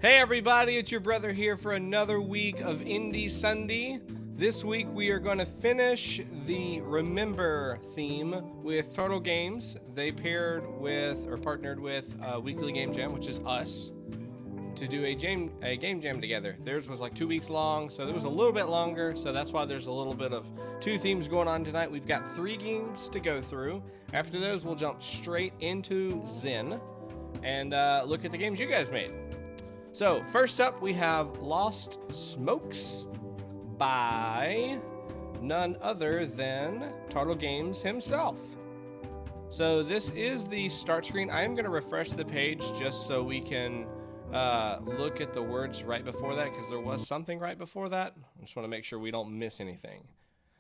Hey everybody, it's your brother here for another week of Indie Sunday. This week we are going to finish the Remember theme with Tartle Games. They partnered with Weekly Game Jam, which is us, to do a game jam together. Theirs was like 2 weeks long, so it was a little bit longer, so that's why there's a little bit of two themes going on tonight. We've got 3 games to go through. After those, we'll jump straight into Zen and look at the games you guys made. So, first up, we have Lost Smokes by none other than Tartle Games himself. So, this is the start screen. I am going to refresh the page just so we can look at the words right before that, because there was something right before that. I just want to make sure we don't miss anything.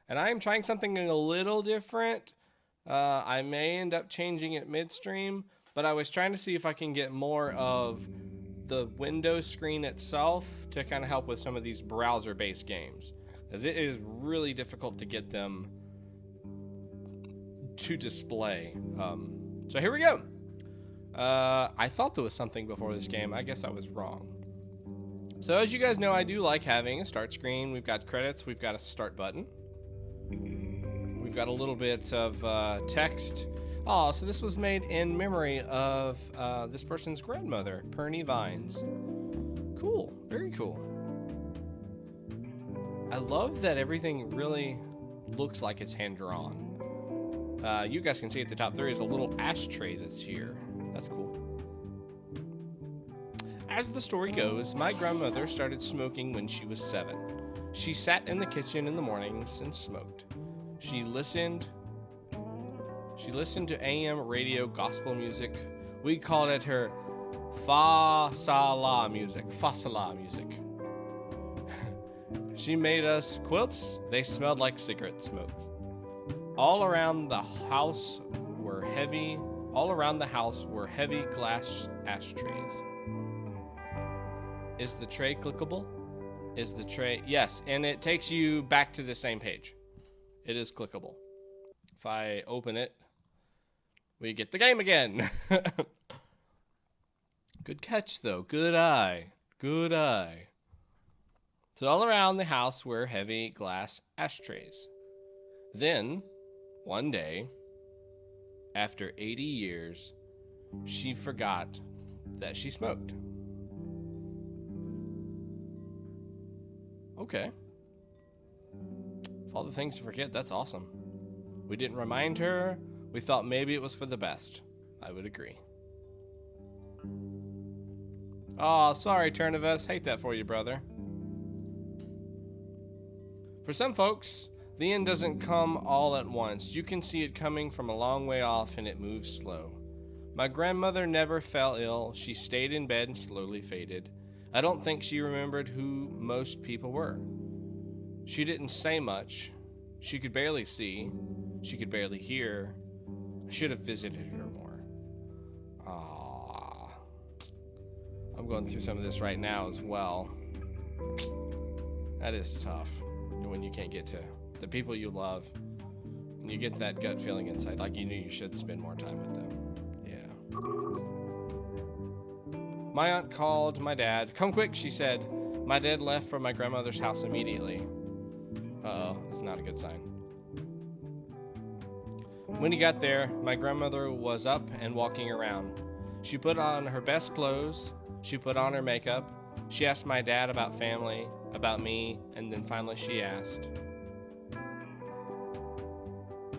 And I am trying something a little different. I may end up changing it midstream, but I was trying to see if I can get more of the Windows screen itself to kind of help with some of these browser-based games, as it is really difficult to get them to display. So here we go. I thought there was something before this game. I guess I was wrong. So as you guys know, I do like having a start screen. We've got credits. We've got a start button. We've got a little bit of text. Oh, so this was made in memory of this person's grandmother, Perny Vines. Cool. Very cool. I love that everything really looks like it's hand-drawn. You guys can see at the top there is a little ashtray that's here. That's cool. As the story goes, my grandmother started smoking when she was 7. She sat in the kitchen in the mornings and smoked. She listened to AM radio gospel music. We called it her fa-sa-la music. Fa-sa-la music. She made us quilts. They smelled like cigarette smoke. All around the house were heavy glass ashtrays. Is the tray clickable? Is the tray? Yes, and it takes you back to the same page. It is clickable. If I open it, we get the game again. Good catch, though. Good eye. Good eye. So all around the house were heavy glass ashtrays. Then, one day, after 80 years, she forgot that she smoked. Okay. Of all the things to forget, that's awesome. We didn't remind her. We thought maybe it was for the best. I would agree. Aw, sorry, Interwebz. Hate that for you, brother. For some folks, the end doesn't come all at once. You can see it coming from a long way off, and it moves slow. My grandmother never fell ill. She stayed in bed and slowly faded. I don't think she remembered who most people were. She didn't say much. She could barely see. She could barely hear. I should have visited her more. Aww. I'm going through some of this right now as well. That is tough when you can't get to the people you love, and you get that gut feeling inside, like you knew you should spend more time with them. Yeah. My aunt called my dad. Come quick, she said. My dad left for my grandmother's house immediately. Uh-oh, that's not a good sign. When he got there, my grandmother was up and walking around. She put on her best clothes. She put on her makeup. She asked my dad about family, about me, and then finally she asked,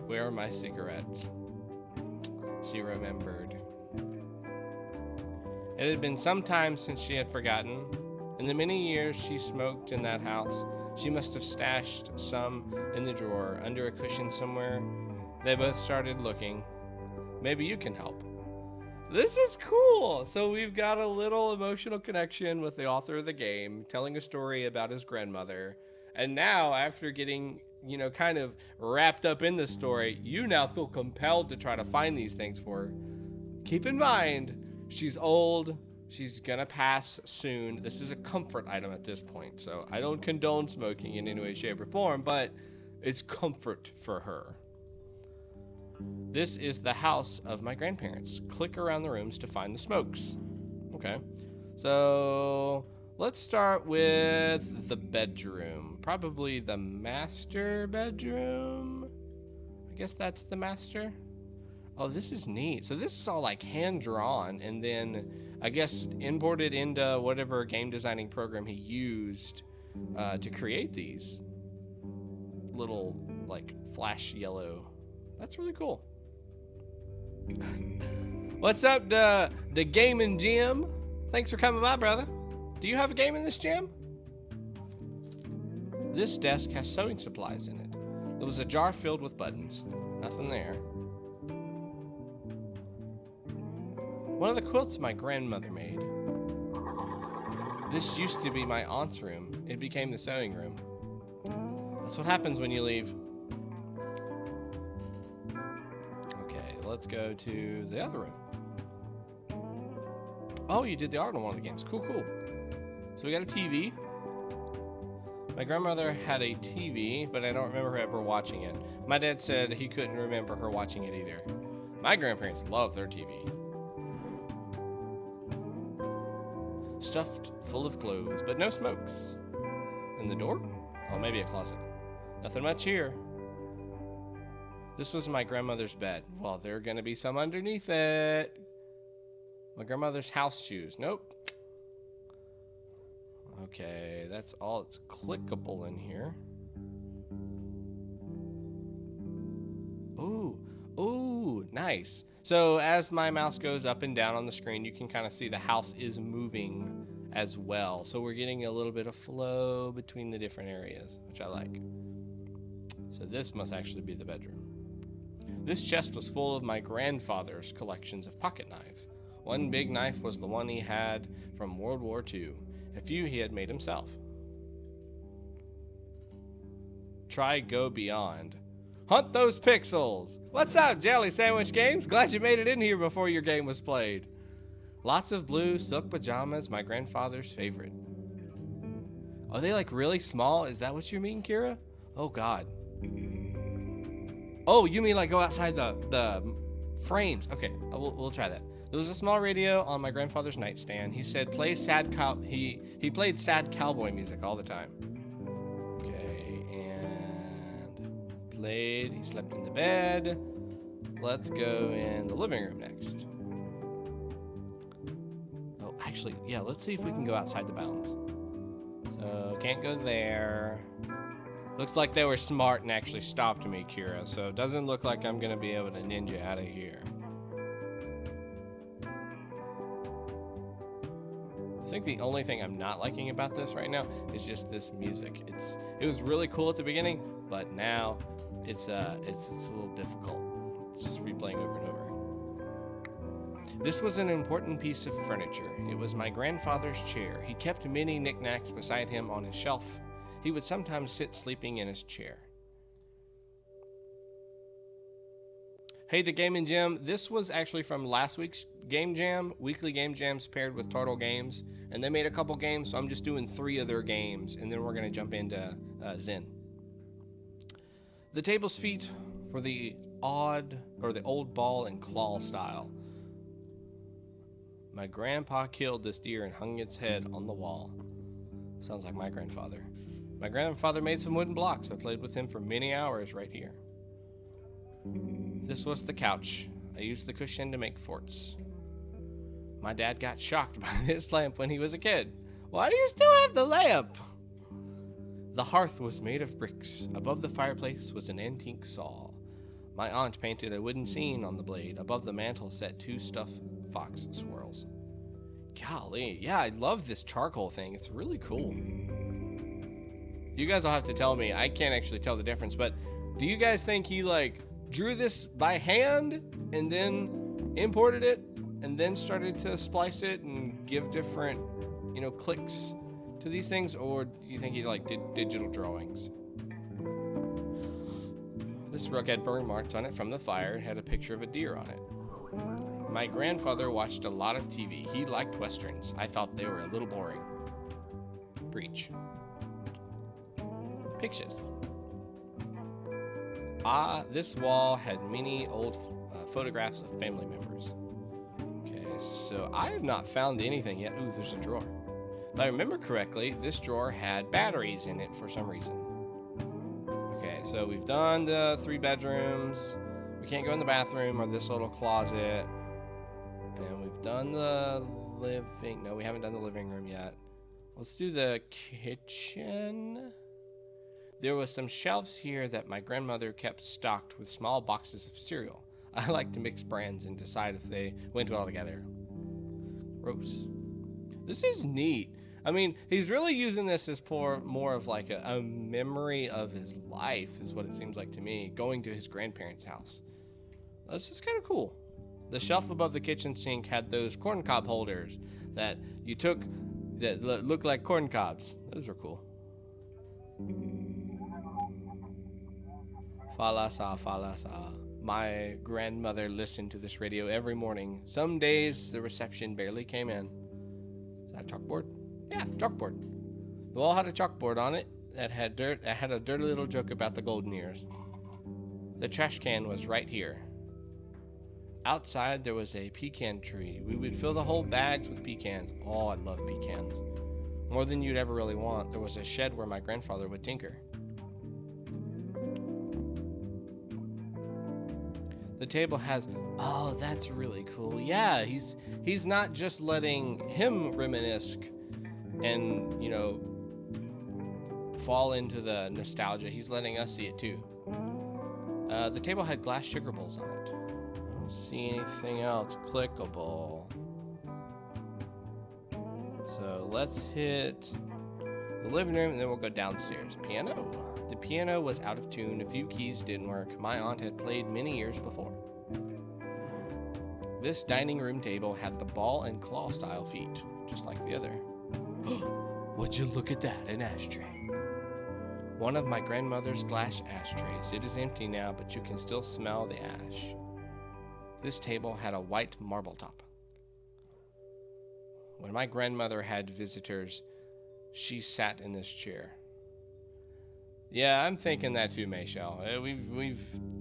"Where are my cigarettes?" She remembered. It had been some time since she had forgotten. In the many years she smoked in that house, she must have stashed some in the drawer, under a cushion somewhere. They both started looking. Maybe you can help. This is cool. So we've got a little emotional connection with the author of the game, telling a story about his grandmother. And now, after getting, kind of wrapped up in the story, you now feel compelled to try to find these things for her. Keep in mind, she's old. She's gonna pass soon. This is a comfort item at this point. So I don't condone smoking in any way, shape, or form, but it's comfort for her. This is the house of my grandparents. Click around the rooms to find the smokes. Okay. So let's start with the bedroom. Probably the master bedroom. I guess that's the master. Oh, this is neat. So this is all like hand drawn and then I guess imported into whatever game designing program he used to create these little like flash yellow. That's really cool. What's up, the gaming gym? Thanks for coming by, brother. Do you have a game in this gym? This desk has sewing supplies in it. There was a jar filled with buttons. Nothing there. One of the quilts my grandmother made. This used to be my aunt's room. It became the sewing room. That's what happens when you leave. Okay, let's go to the other room. Oh, you did the art on one of the games. Cool, cool. So we got a TV. My grandmother had a TV, but I don't remember her ever watching it. My dad said he couldn't remember her watching it either. My grandparents loved their TV. Stuffed full of clothes, but no smokes. And the door? Oh, maybe a closet. Nothing much here. This was my grandmother's bed. Well, there are gonna be some underneath it. My grandmother's house shoes. Nope. Okay, that's all it's clickable in here. Ooh, ooh, nice. So as my mouse goes up and down on the screen, you can kind of see the house is moving as well. So we're getting a little bit of flow between the different areas, which I like. So this must actually be the bedroom. This chest was full of my grandfather's collections of pocket knives. One big knife was the one he had from World War II. A few he had made himself. Try Go Beyond. Hunt those pixels! What's up, JellySandwich Games? Glad you made it in here before your game was played. Lots of blue silk pajamas, my grandfather's favorite. Are they like really small? Is that what you mean, Kira? Oh God. Oh, you mean like go outside the frames? Okay, we'll try that. There was a small radio on my grandfather's nightstand. He said play he played sad cowboy music all the time. Okay, and played. He slept in the bed. Let's go in the living room next. Oh, actually, yeah, let's see if we can go outside the bounds. So, can't go there. Looks like they were smart and actually stopped me, Kira, so it doesn't look like I'm gonna be able to ninja out of here. I think the only thing I'm not liking about this right now is just this music. It was really cool at the beginning, but now it's a little difficult. It's just replaying over and over. This was an important piece of furniture. It was my grandfather's chair. He kept many knickknacks beside him on his shelf. He would sometimes sit sleeping in his chair. Hey to Gaming Jam, this was actually from last week's Game Jam, weekly Game Jams paired with Tartle Games, and they made a couple games, so I'm just doing 3 of their games, and then we're going to jump into Zen. The table's feet were the old ball and claw style. My grandpa killed this deer and hung its head on the wall. Sounds like my grandfather. My grandfather made some wooden blocks. I played with him for many hours right here. This was the couch. I used the cushion to make forts. My dad got shocked by this lamp when he was a kid. Why do you still have the lamp? The hearth was made of bricks. Above the fireplace was an antique saw. My aunt painted a wooden scene on the blade. Above the mantel sat 2 stuffed fox squirrels. Golly, yeah, I love this charcoal thing. It's really cool. You guys will have to tell me. I can't actually tell the difference, but do you guys think he like drew this by hand and then imported it and then started to splice it and give different, clicks to these things, or do you think he like did digital drawings? This rug had burn marks on it from the fire and had a picture of a deer on it. My grandfather watched a lot of TV. He liked westerns. I thought they were a little boring. Breach. Pictures. This wall had many old photographs of family members. Okay, so I have not found anything yet. Ooh, there's a drawer. If I remember correctly, this drawer had batteries in it for some reason. Okay, so we've done the 3 bedrooms. We can't go in the bathroom or this little closet. And we've done the living... No, we haven't done the living room yet. Let's do the kitchen. There was some shelves here that my grandmother kept stocked with small boxes of cereal. I like to mix brands and decide if they went well together. Gross. This is neat. I mean, he's really using this as more of like a memory of his life, is what it seems like to me, going to his grandparents' house. That's just kind of cool. The shelf above the kitchen sink had those corn cob holders that you took that looked like corn cobs. Those were cool. Falasa, falasa. My grandmother listened to this radio every morning. Some days the reception barely came in. Is that a chalkboard? Yeah, chalkboard. The wall had a chalkboard on it that had dirt. It had a dirty little joke about the golden ears. The trash can was right here. Outside there was a pecan tree. We would fill the whole bags with pecans. Oh, I love pecans. More than you'd ever really want. There was a shed where my grandfather would tinker. The table has, oh, that's really cool. Yeah, he's not just letting him reminisce and, you know, fall into the nostalgia. He's letting us see it too. The table had glass sugar bowls on it. I don't see anything else clickable. So let's hit the living room and then we'll go downstairs. Piano. The piano was out of tune. A few keys didn't work. My aunt had played many years before. This dining room table had the ball and claw style feet, just like the other. Would you look at that, an ashtray. One of my grandmother's glass ashtrays. It is empty now, but you can still smell the ash. This table had a white marble top. When my grandmother had visitors, she sat in this chair. Yeah, I'm thinking that too, Mayshell.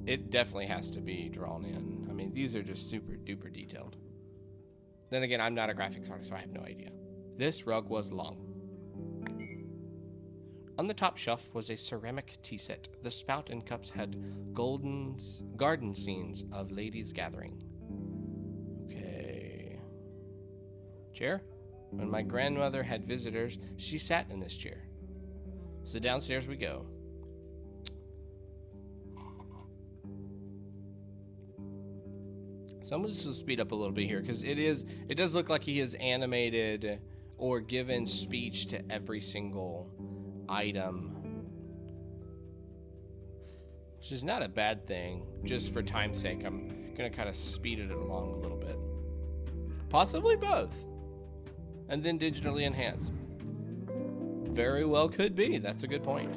It definitely has to be drawn in. I mean, these are just super duper detailed. Then again, I'm not a graphics artist, so I have no idea. This rug was long. On the top shelf was a ceramic tea set. The spout and cups had garden scenes of ladies gathering. Okay. Chair? When my grandmother had visitors, she sat in this chair. So downstairs we go. So I'm just going to speed up a little bit here because it does look like he has animated or given speech to every single item, which is not a bad thing. Just for time's sake, I'm going to kind of speed it along a little bit. Possibly both. And then digitally enhanced. Very well could be. That's a good point.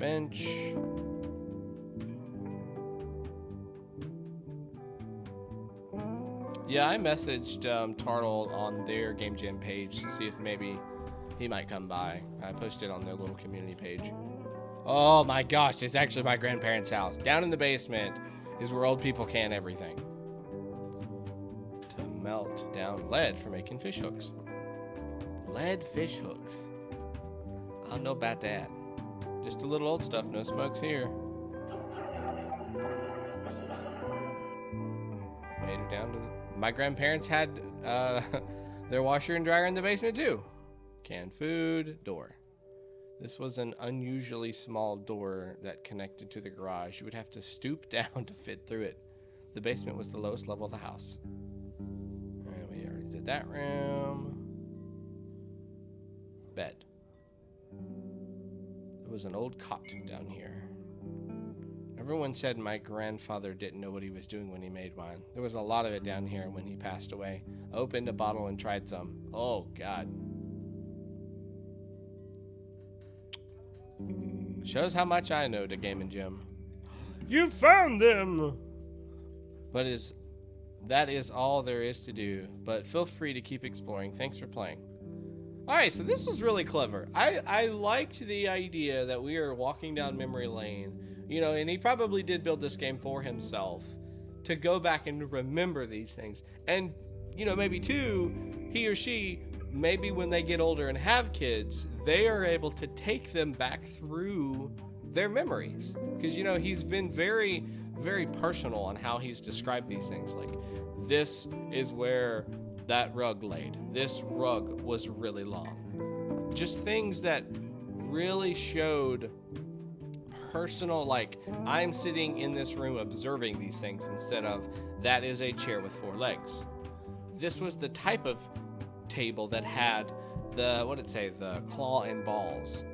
Workbench. Yeah, I messaged Tartle on their Game Jam page to see if maybe he might come by. I posted on their little community page. Oh my gosh, it's actually my grandparents' house. Down in the basement is where old people can everything. To melt down lead for making fish hooks. Lead fish hooks. I don't know about that. Just a little old stuff, no smokes here. Made it down to the... My grandparents had their washer and dryer in the basement too. Canned food, door. This was an unusually small door that connected to the garage. You would have to stoop down to fit through it. The basement was the lowest level of the house. Alright, we already did that room. Bed. There was an old cot down here. Everyone said my grandfather didn't know what he was doing when he made one. There was a lot of it down here when he passed away. I opened a bottle and tried some. Oh, God. Shows how much I know to Game and Jim. You found them! But that is all there is to do. But feel free to keep exploring. Thanks for playing. Alright, so this was really clever. I liked the idea that we are walking down memory lane. You know, and he probably did build this game for himself to go back and remember these things. And, you know, maybe too, he or she, maybe when they get older and have kids, they are able to take them back through their memories. Because, you know, he's been very, very personal on how he's described these things. Like, this is where that rug laid. This rug was really long. Just things that really showed personal, like, I'm sitting in this room observing these things instead of that is a chair with 4 legs. This was the type of table that had the, what did it say, the claw and balls,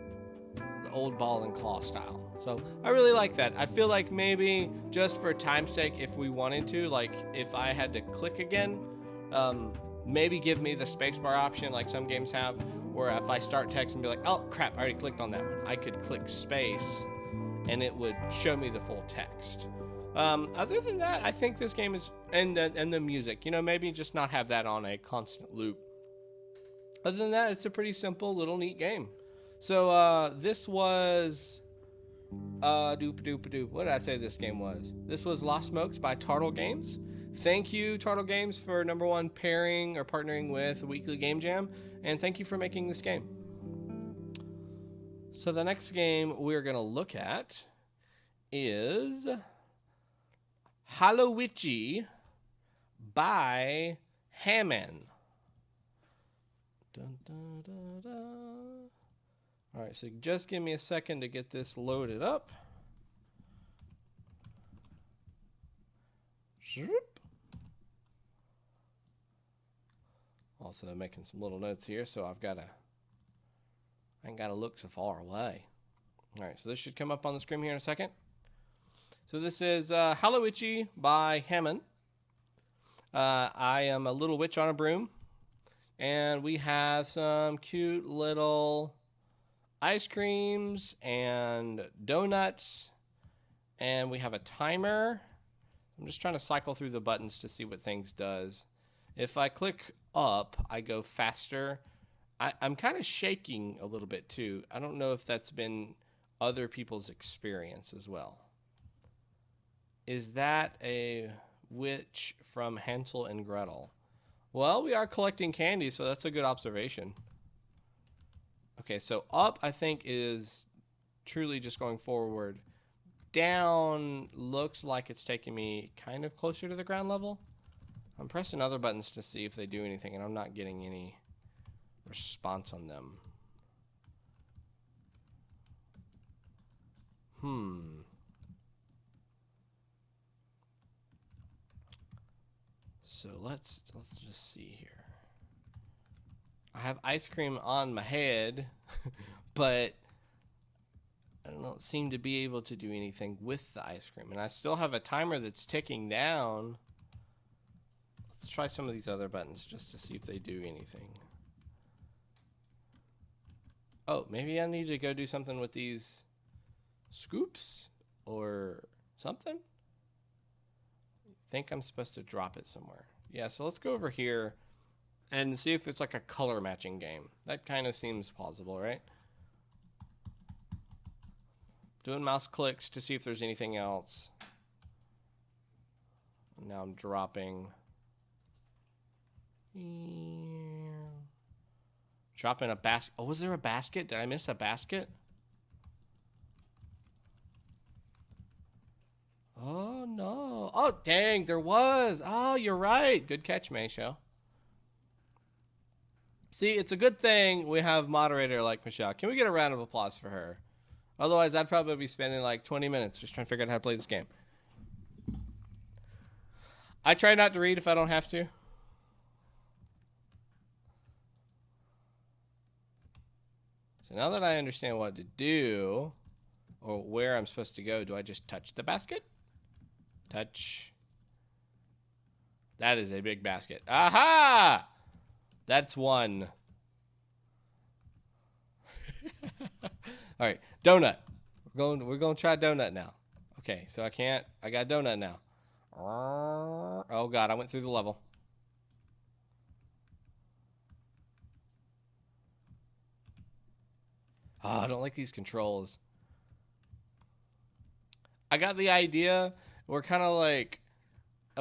the old ball and claw style. So I really like that. I feel like maybe just for time's sake, if we wanted to, like if I had to click again, maybe give me the spacebar option like some games have, where if I start text and be like, oh crap, I already clicked on that one, I could click space and it would show me the full text. Other than that, I think this game is, and the music, you know, maybe just not have that on a constant loop. Other than that, it's a pretty simple little neat game. So this was what did I say this game was? This was Lost Smokes by Tartle Games. Thank you, Tartle Games, for #1 pairing or partnering with Weekly Game Jam, and thank you for making this game. So the next game we're gonna look at is Hallowitchie by Hamman. Dun, dun, dun, dun. All right, so just give me a second to get this loaded up. Also making some little notes here, so I ain't gotta look so far away. All right, so this should come up on the screen here in a second. So this is Hallowitchie by Hamman. I am a little witch on a broom, and we have some cute little ice creams and donuts, and we have a timer. I'm just trying to cycle through the buttons to see what things does. If I click up, I go faster. I'm kind of shaking a little bit too. I don't know if that's been other people's experience as well. Is that a witch from Hansel and Gretel? Well, we are collecting candy, so that's a good observation. Okay, so up, I think, is truly just going forward. Down looks like it's taking me kind of closer to the ground level. I'm pressing other buttons to see if they do anything, and I'm not getting any response on them. So let's just see here. I have ice cream on my head, but I don't seem to be able to do anything with the ice cream. And I still have a timer that's ticking down. Let's try some of these other buttons just to see if they do anything. Oh, maybe I need to go do something with these scoops or something? I think I'm supposed to drop it somewhere. Yeah, so let's go over here and see if it's like a color matching game. That kind of seems plausible, right? Doing mouse clicks to see if there's anything else. Now I'm dropping. Dropping a basket. Oh, was there a basket? Did I miss a basket? Oh, no. Oh, dang, there was. Oh, you're right. Good catch, Mayshow. See, it's a good thing we have moderator like Michelle. Can we get a round of applause for her? Otherwise, I'd probably be spending like 20 minutes just trying to figure out how to play this game. I try not to read if I don't have to. So now that I understand what to do, or where I'm supposed to go, do I just touch the basket? Touch. That is a big basket. Aha! That's one. All right, donut. We're going to try donut now. Okay, so I got donut now. Oh God, I went through the level. Oh, I don't like these controls. I got the idea. We're kind of like,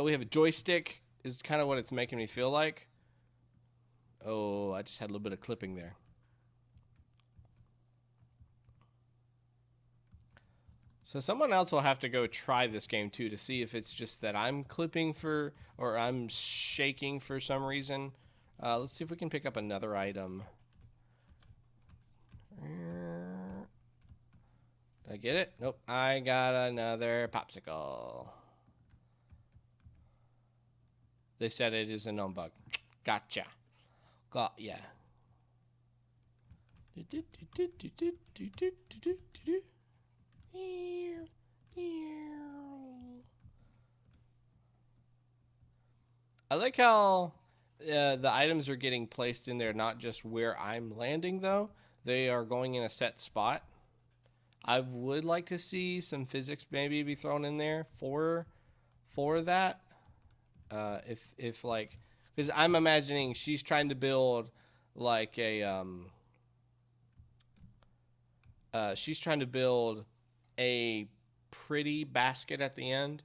we have a joystick is kind of what it's making me feel like. Oh, I just had a little bit of clipping there. So someone else will have to go try this game too to see if it's just that I'm clipping for, or I'm shaking for some reason. Let's see if we can pick up another item. Did I get it? Nope. I got another popsicle. They said it is a known bug. Gotcha. Got ya. I like how the items are getting placed in there, not just where I'm landing, though. They are going in a set spot. I would like to see some physics maybe be thrown in there for that. If like, because I'm imagining she's trying to build like a she's trying to build a pretty basket at the end.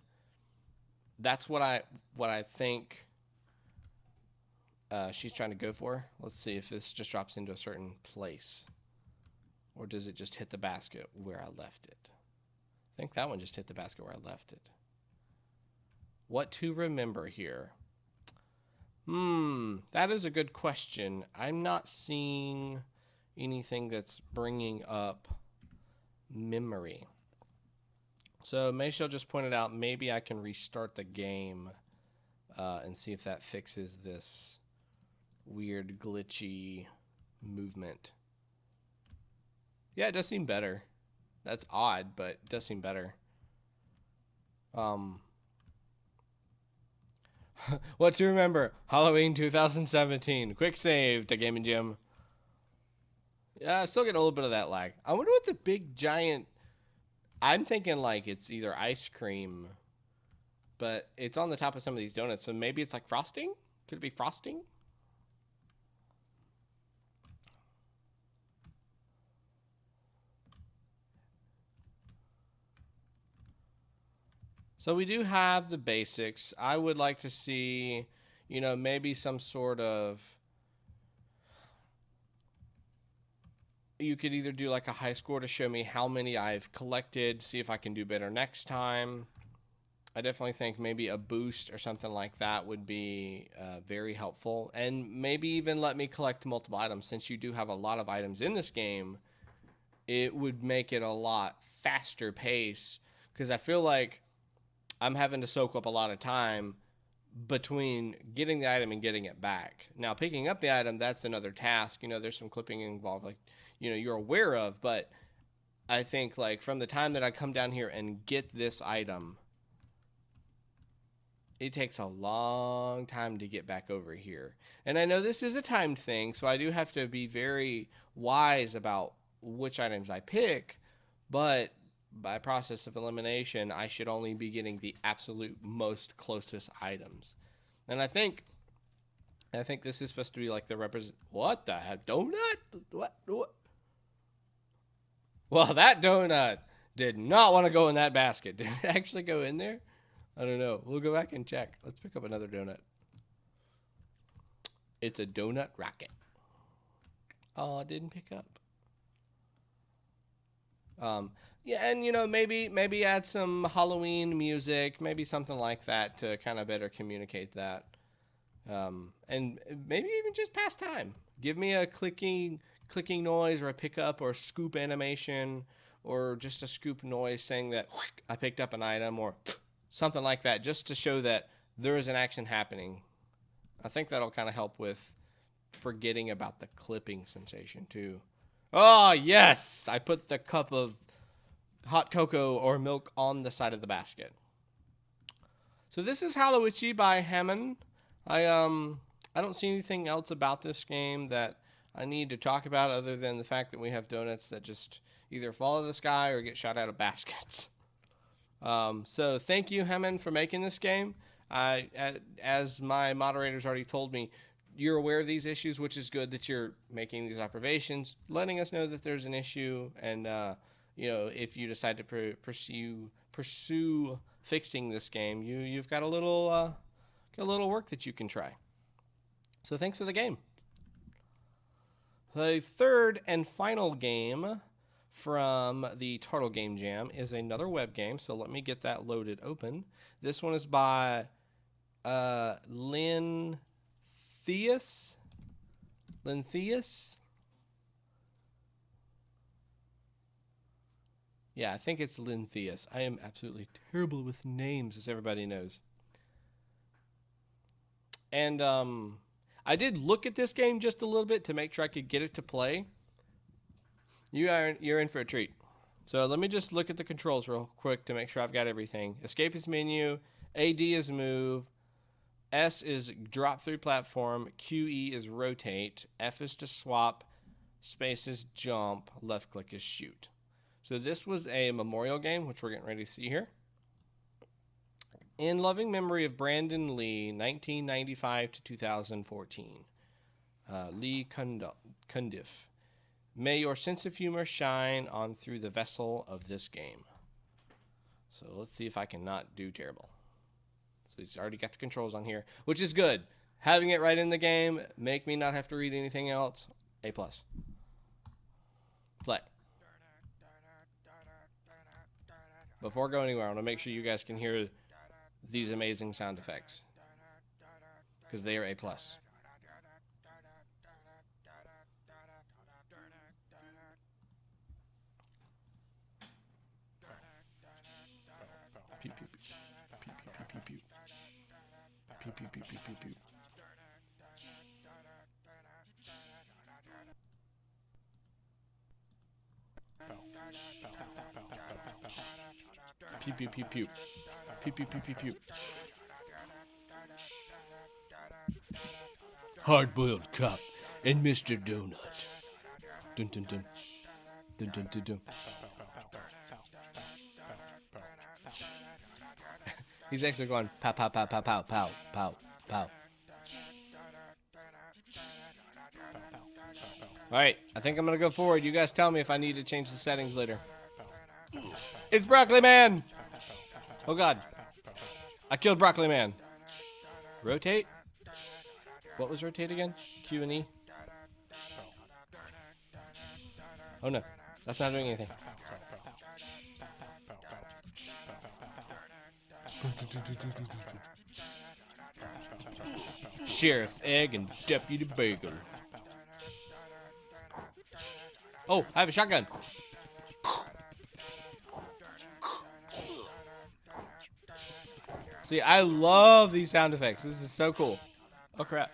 That's what I think she's trying to go for. Let's see if this just drops into a certain place, or does it just hit the basket where I left it? I think that one just hit the basket where I left it. What to remember here? That is a good question. I'm not seeing anything that's bringing up memory. So Mayshell just pointed out maybe I can restart the game and see if that fixes this weird glitchy movement. Yeah, it does seem better. That's odd, but it does seem better. What to remember? Halloween 2017. Quick save to Game and Jim. Yeah, I still get a little bit of that lag. I wonder what the big giant... I'm thinking like it's either ice cream, but it's on the top of some of these donuts, so maybe it's like frosting? Could it be frosting? So we do have the basics. I would like to see, you know, maybe some sort of... You could either do like a high score to show me how many I've collected, see if I can do better next time. I definitely think maybe a boost or something like that would be very helpful. And maybe even let me collect multiple items. Since you do have a lot of items in this game, it would make it a lot faster pace. Because I feel like I'm having to soak up a lot of time between getting the item and getting it back. Now, picking up the item, that's another task. You know, there's some clipping involved, like, you know, you're aware of. But I think, like, from the time that I come down here and get this item, it takes a long time to get back over here. And I know this is a timed thing, so I do have to be very wise about which items I pick. But by process of elimination, I should only be getting the absolute most closest items. And I think this is supposed to be like the represent... What the heck? Donut? What? Well, that donut did not want to go in that basket. Did it actually go in there? I don't know. We'll go back and check. Let's pick up another donut. It's a donut rocket. Oh, it didn't pick up. Yeah, and, you know, maybe add some Halloween music, maybe something like that to kind of better communicate that. And maybe even just pass time. Give me a clicking noise or a pickup or a scoop animation or just a scoop noise saying that I picked up an item or something like that, just to show that there is an action happening. I think that'll kind of help with forgetting about the clipping sensation too. Oh, yes! I put the cup of hot cocoa or milk on the side of the basket. So this is Hallowitchie by Hamman. I don't see anything else about this game that I need to talk about other than the fact that we have donuts that just either fall out of the sky or get shot out of baskets. So thank you, Hamman, for making this game. As my moderators already told me, you're aware of these issues, which is good that you're making these observations, letting us know that there's an issue, and you know, if you decide to pursue fixing this game, you've got a little work that you can try. So thanks for the game. The third and final game from the Tartle Game Jam is another web game. So let me get that loaded open. This one is by Lynthias. Yeah, I think it's Lynthias. I am absolutely terrible with names, as everybody knows. And I did look at this game just a little bit to make sure I could get it to play. You're in for a treat. So let me just look at the controls real quick to make sure I've got everything. Escape is menu. AD is move. S is drop through platform. QE is rotate. F is to swap. Space is jump. Left click is shoot. So this was a memorial game, which we're getting ready to see here. In loving memory of Brandon Lee, 1995 to 2014. Lee Cundiff. May your sense of humor shine on through the vessel of this game. So let's see if I can not do terrible. So he's already got the controls on here, which is good. Having it right in the game, make me not have to read anything else. A+. Play. Before going anywhere, I want to make sure you guys can hear these amazing sound effects, because they are A+. Pew, pew, pew. Pew, pew, pew, pew, pew. Pew, pew, pew, pew, pew, pew. Pew, pew, pew, pew. Pew, pew, pew, pew, pew. Hard-boiled cop and Mr. Donut. Dun, dun, dun. Dun, dun, dun, dun. He's actually going pow, pow, pow, pow, pow, pow, pow, pow. All right, I think I'm going to go forward. You guys tell me if I need to change the settings later. It's Broccoli Man! Oh, God. I killed Broccoli Man. Rotate? What was rotate again? Q and E? Oh, no. That's not doing anything. Sheriff Egg and Deputy Bagel. Oh, I have a shotgun. See, I love these sound effects. This is so cool. Oh, crap.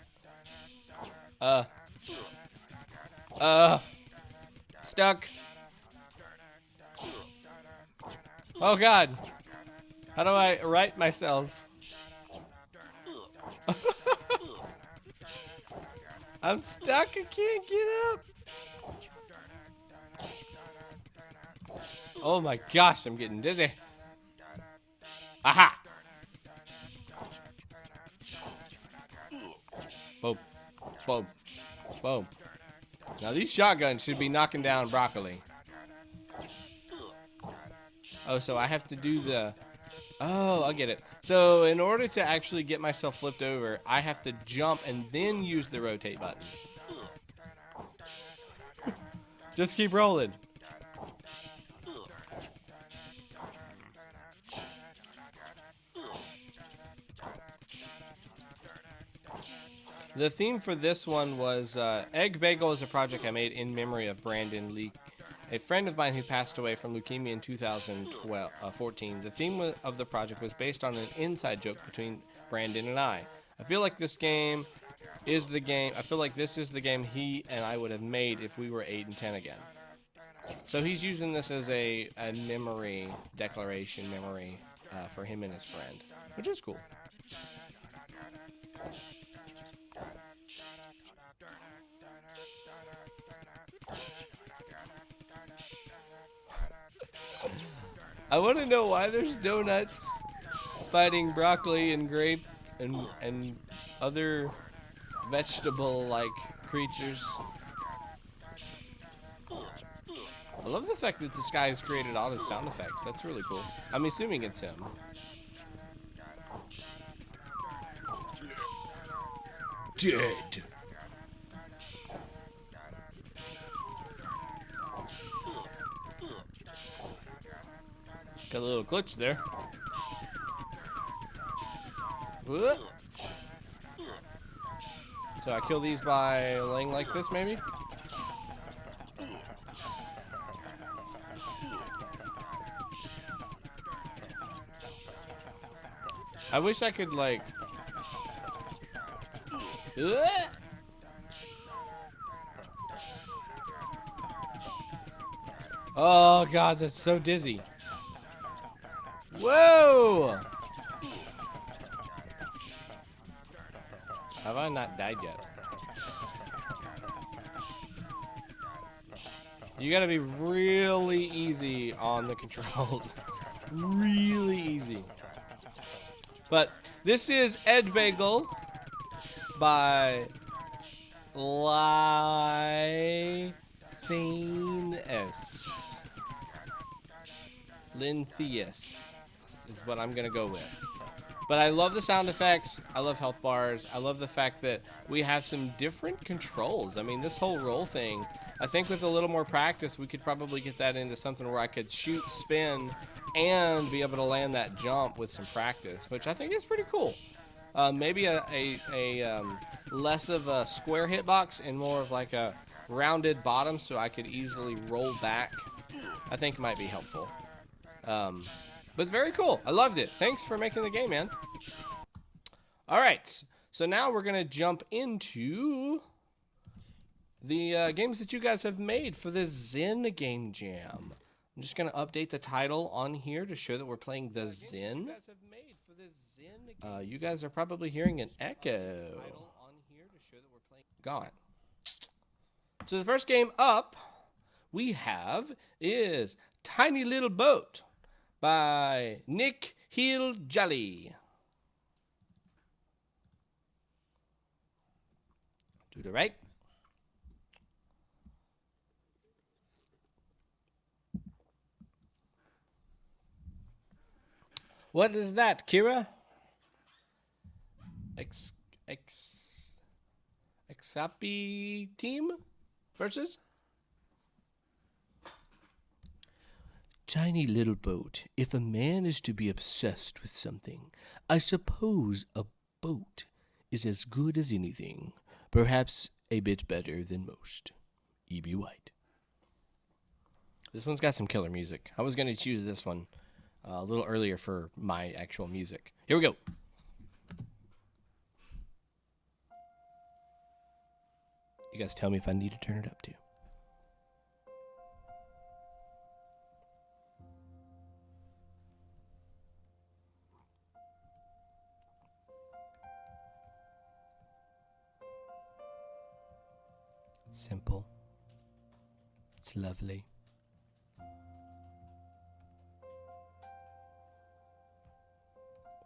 Stuck. Oh, God. How do I right myself? I'm stuck. I can't get up. Oh, my gosh. I'm getting dizzy. Aha. Boom. Boom. Boom. Now these shotguns should be knocking down Broccoli. Oh, so I have to do the... Oh, I'll get it. So in order to actually get myself flipped over, I have to jump and then use the rotate buttons. Just keep rolling. The theme for this one was EggBagel is a project I made in memory of Brandon Lee, a friend of mine who passed away from leukemia in 2014. The theme of the project was based on an inside joke between Brandon and I. I feel like this game is the game. I feel like this is the game he and I would have made if we were 8 and 10 again. So he's using this as a memory declaration memory for him and his friend, which is cool. I want to know why there's donuts fighting broccoli and grape and other vegetable-like creatures. I love the fact that this guy has created all his sound effects. That's really cool. I'm assuming it's him. Dead. Got a little glitch there. Whoop. So I kill these by laying like this, maybe? I wish I could, like... Oh, God, that's so dizzy. Whoa! Have I not died yet? You gotta be really easy on the controls. Really easy. But this is EggBagel by Lynthias is what I'm gonna go with. But I love the sound effects. I love health bars. I love the fact that we have some different controls. I mean, this whole roll thing, I think with a little more practice, we could probably get that into something where I could shoot, spin, and be able to land that jump with some practice, which I think is pretty cool. Maybe a less of a square hitbox and more of like a rounded bottom so I could easily roll back, I think might be helpful. But very cool. I loved it. Thanks for making the game, man. All right. So now we're going to jump into the games that you guys have made for the Zen Game Jam. I'm just going to update the title on here to show that we're playing the Zen. You guys are probably hearing an echo. Gone. So the first game up we have is Tiny Little Boat by nikhiljolly. To the right. What is that, Kira? Exapi team versus? Tiny little boat. If a man is to be obsessed with something, I suppose a boat is as good as anything. Perhaps a bit better than most. E.B. White. This one's got some killer music. I was going to choose this one a little earlier for my actual music. Here we go. You guys tell me if I need to turn it up too. Simple. It's lovely.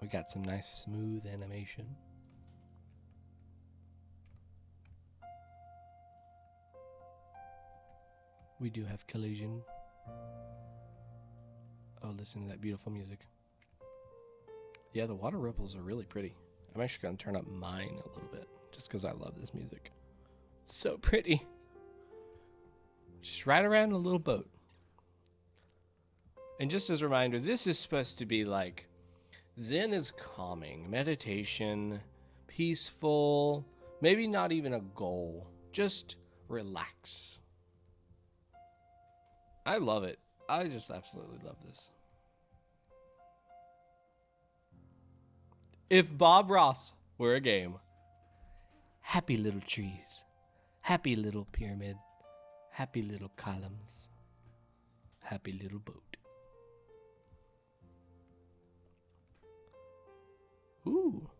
We got some nice smooth animation. We do have collision. Oh, listen to that beautiful music. Yeah, the water ripples are really pretty. I'm actually going to turn up mine a little bit just because I love this music. It's so pretty. Just ride around in a little boat. And just as a reminder, this is supposed to be like, Zen is calming, meditation, peaceful, maybe not even a goal. Just relax. I love it. I just absolutely love this. If Bob Ross were a game. Happy little trees. Happy little pyramid. Happy little columns. Happy little boat. Ooh,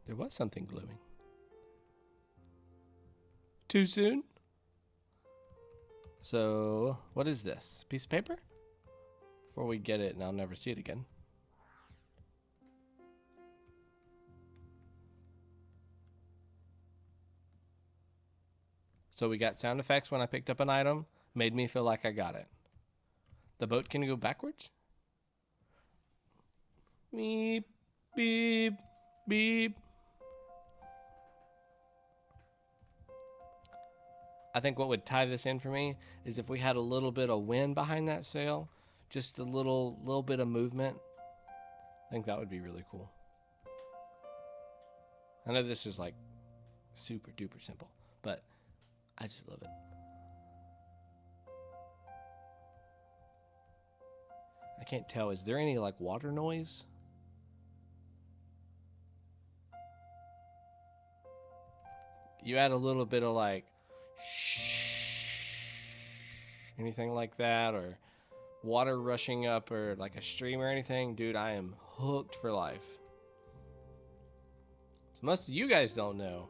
there was something glowing. Too soon? So, what is this? Piece of paper? Before we get it and I'll never see it again. So we got sound effects when I picked up an item. Made me feel like I got it. The boat can go backwards? Beep, beep, beep. I think what would tie this in for me is if we had a little bit of wind behind that sail, just a little bit of movement. I think that would be really cool. I know this is like super duper simple, but I just love it. I can't tell. Is there any like water noise? You add a little bit of like anything like that, or water rushing up, or like a stream or anything, dude, I am hooked for life. So most of you guys don't know,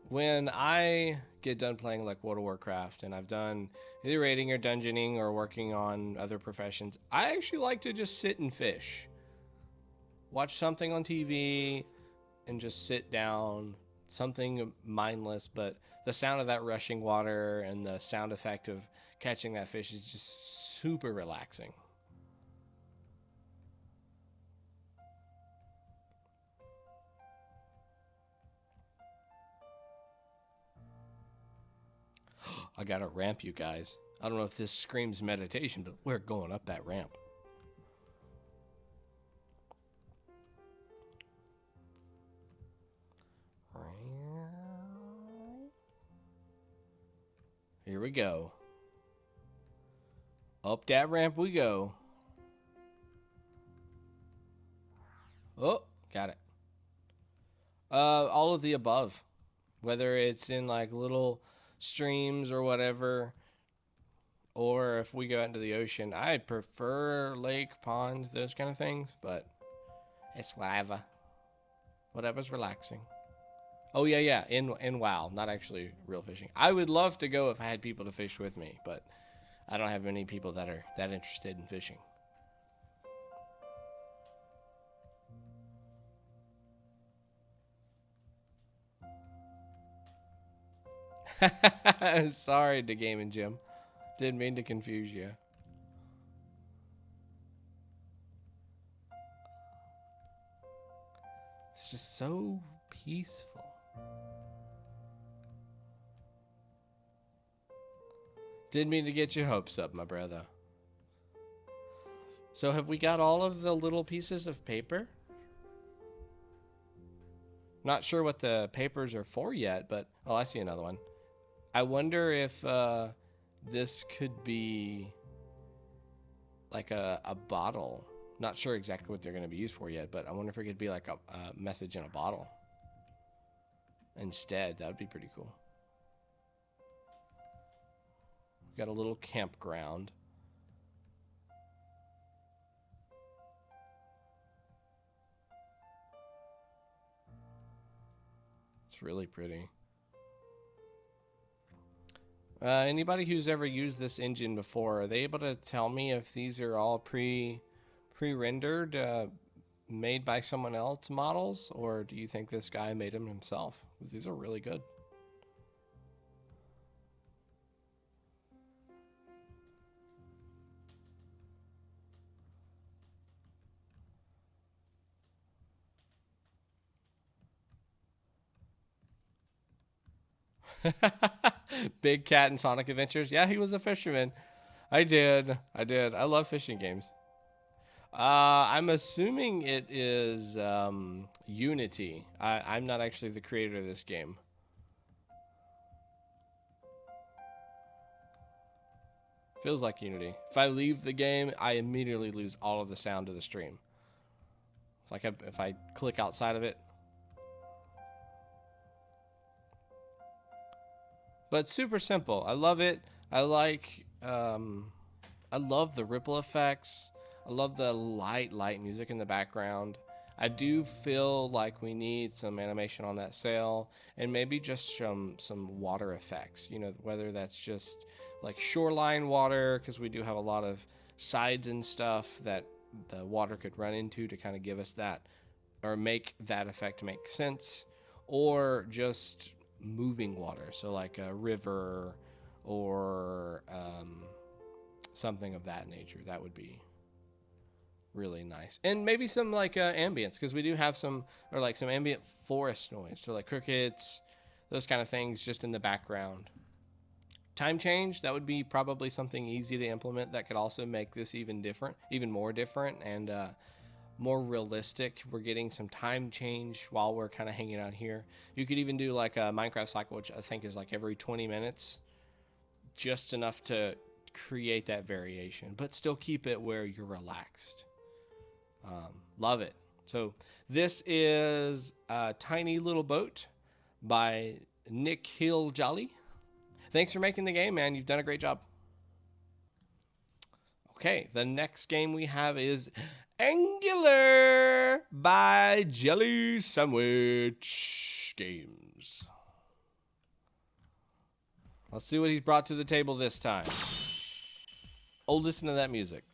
when I get done playing like World of Warcraft and I've done either raiding or dungeoning or working on other professions, I actually like to just sit and fish. Watch something on TV and just sit down, something mindless, but the sound of that rushing water and the sound effect of catching that fish is just super relaxing. I gotta ramp, you guys. I don't know if this screams meditation, but we're going up that ramp. Here we go. Up that ramp we go. Oh, got it. All of the above. Whether it's in like little streams or whatever, or if we go into the ocean. I prefer lake, pond, those kind of things, but it's whatever. Whatever's relaxing. Oh, yeah. In WoW, not actually real fishing. I would love to go if I had people to fish with me, but I don't have many people that are that interested in fishing. Sorry, the Game and Jim. Didn't mean to confuse you. It's just so peaceful. Didn't mean to get your hopes up, my brother. So have we got all of the little pieces of paper? Not sure what the papers are for yet, but... Oh, I see another one. I wonder if this could be like a bottle. Not sure exactly what they're going to be used for yet, but I wonder if it could be like a message in a bottle. Instead, that would be pretty cool. Got a little campground. It's really pretty. Anybody who's ever used this engine before, are they able to tell me if these are all pre-rendered, made by someone else models, or do you think this guy made them himself? These are really good. Big Cat and Sonic Adventures. Yeah, he was a fisherman. I did. I love fishing games. I'm assuming it is Unity. I'm not actually the creator of this game. Feels like Unity. If I leave the game, I immediately lose all of the sound of the stream. Like if I click outside of it. But super simple. I love it. I like, I love the ripple effects. I love the light music in the background. I do feel like we need some animation on that sail, and maybe just some water effects. You know, whether that's just like shoreline water, because we do have a lot of sides and stuff that the water could run into to kind of give us that, or make that effect make sense, or just moving water, so like a river or something of that nature. That would be really nice. And maybe some like ambience, because we do have some, or like some ambient forest noise. So like crickets, those kind of things just in the background. Time change, that would be probably something easy to implement that could also make this even more different and more realistic. We're getting some time change while we're kind of hanging out here. You could even do like a Minecraft cycle, which I think is like every 20 minutes, just enough to create that variation, but still keep it where you're relaxed. Love it. So this is a Tiny Little Boat by nikhiljolly. Thanks for making the game, man. You've done a great job. Okay, the next game we have is Angular by JellySandwich Games. Let's see what he's brought to the table this time. Oh, listen to that music.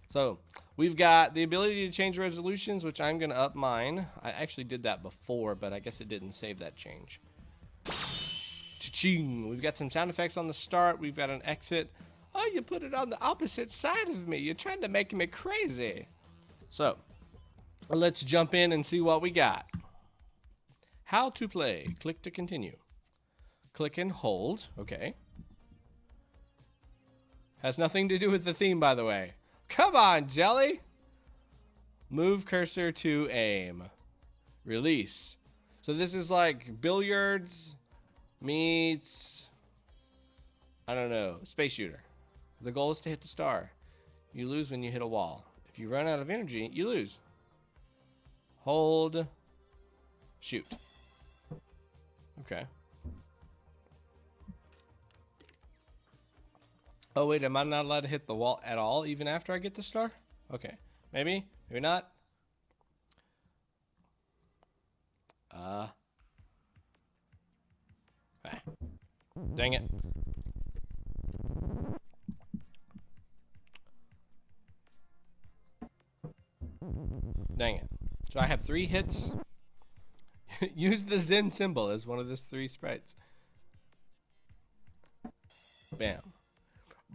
So we've got the ability to change resolutions, which I'm going to up mine. I actually did that before, but I guess it didn't save that change. Cha-ching. We've got some sound effects on the start. We've got an exit. Oh, you put it on the opposite side of me. You're trying to make me crazy. So let's jump in and see what we got. How to play. Click to continue. Click and hold. Okay. Has nothing to do with the theme, by the way. Come on, Jelly. Move cursor to aim. Release. So this is like billiards meets, I don't know, space shooter. The goal is to hit the star. You lose when you hit a wall. If you run out of energy, you lose. Hold. Shoot. Okay. Oh, wait, am I not allowed to hit the wall at all, even after I get the star? Okay. Maybe. Maybe not. Dang it. Dang it. So I have 3 hits. Use the Zen symbol as one of those 3 sprites. Bam.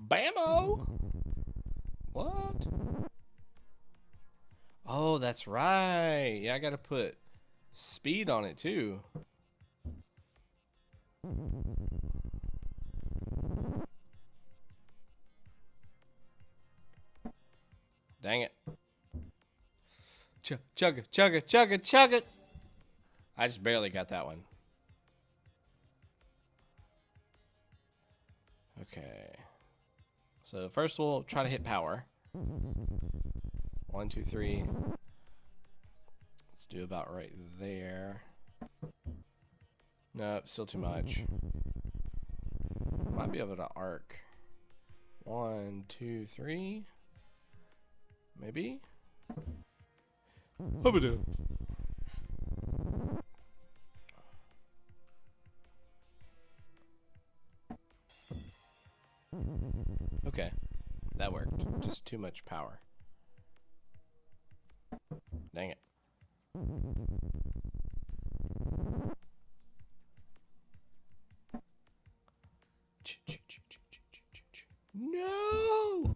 Bammo! What? Oh, that's right. Yeah, I gotta put speed on it too. Dang it. Chug it, chug it, chug it, chug it. I just barely got that one. Okay. So first we'll try to hit power. 1, 2, 3. Let's do about right there. Nope, still too much. Might be able to arc. 1, 2, 3. Maybe? Hubba-doo. Okay, that worked. Just too much power. Dang it. No!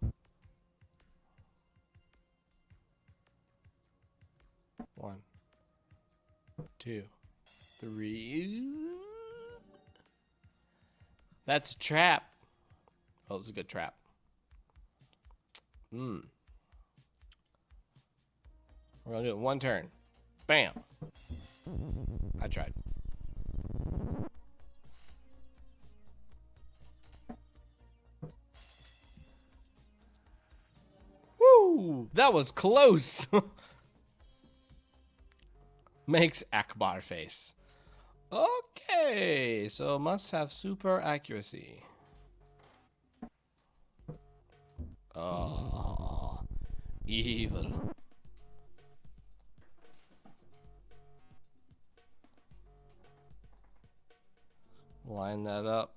1, 2, 3. That's a trap. Oh, it was a good trap. We're gonna do it 1 turn. Bam. I tried. Woo! That was close. Makes Akbar face. Okay, so must have super accuracy. Oh, evil. Line that up.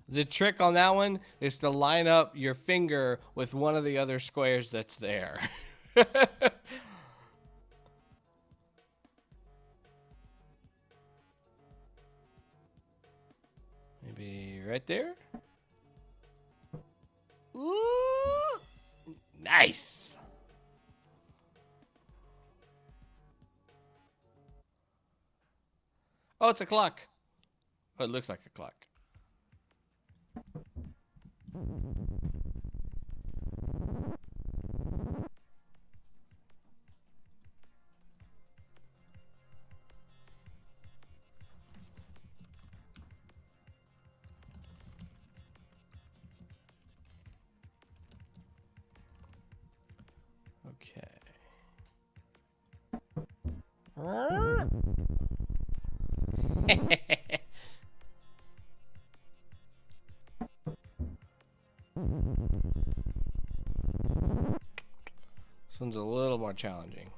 The trick on that one is to line up your finger with one of the other squares that's there. Maybe right there. Ooh, nice. Oh, it's a clock. Oh, it looks like a clock. Okay. This one's a little more challenging.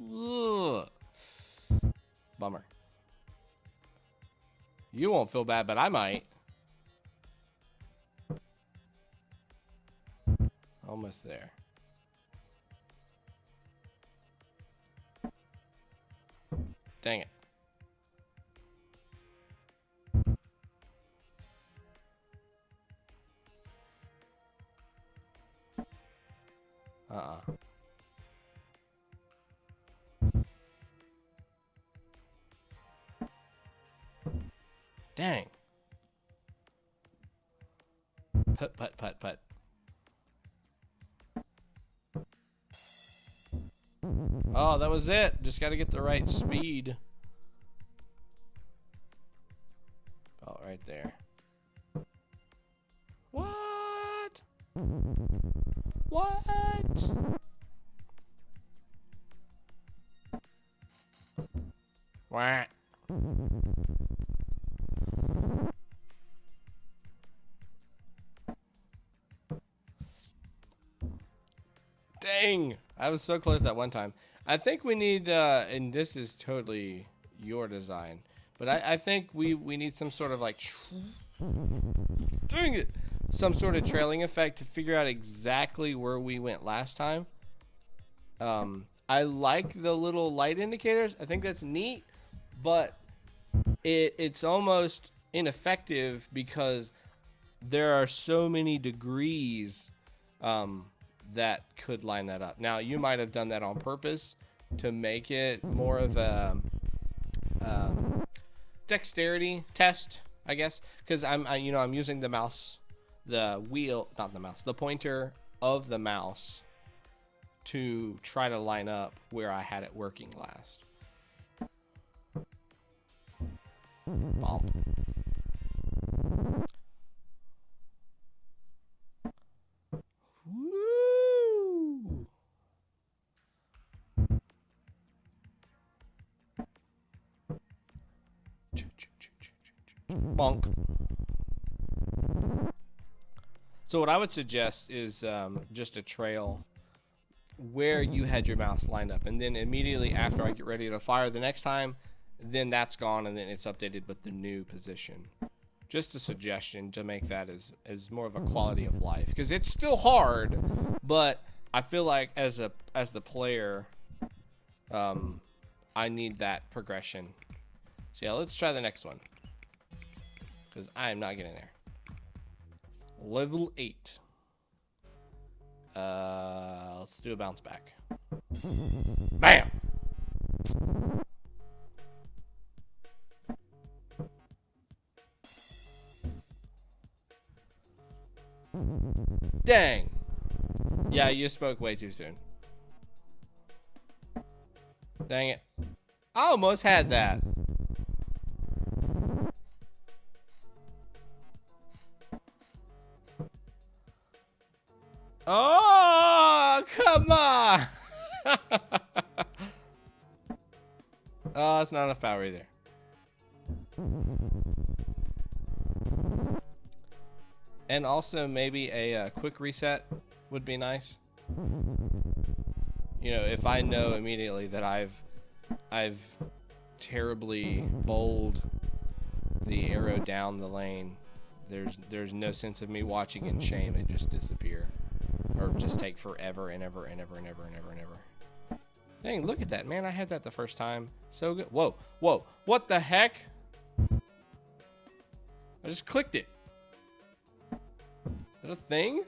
Ugh. Bummer. You won't feel bad, but I might. Almost there. Dang it. Dang. Put. Oh, that was it. Just got to get the right speed. Oh, right there. What? What? What? Dang. I was so close that one time. I think we need, and this is totally your design, but I think we need some sort of like, dang it, some sort of trailing effect to figure out exactly where we went last time. I like the little light indicators. I think that's neat, but it's almost ineffective because there are so many degrees that could line that up. Now, you might have done that on purpose to make it more of a dexterity test, I guess, because I'm using the mouse, the pointer of the mouse to try to line up where I had it working last. Bump. Woo! Bonk. So what I would suggest is just a trail where you had your mouse lined up, and then immediately after I get ready to fire the next time, then that's gone and then it's updated with the new position. Just a suggestion to make that as more of a quality of life, because it's still hard, but I feel like as the player, I need that progression. So yeah, let's try the next one, because I am not getting there. Level 8. Let's do a bounce back. Bam! Dang. Yeah, you spoke way too soon. Dang it. I almost had that. Oh, come on. Oh, that's not enough power either. And also maybe a quick reset would be nice. You know, if I know immediately that I've terribly bowled the arrow down the lane, there's no sense of me watching in shame and just disappear. Or just take forever and ever and ever and ever and ever and ever. Dang, look at that, man. I had that the first time. So good. Whoa, whoa. What the heck? I just clicked it. Is that a thing?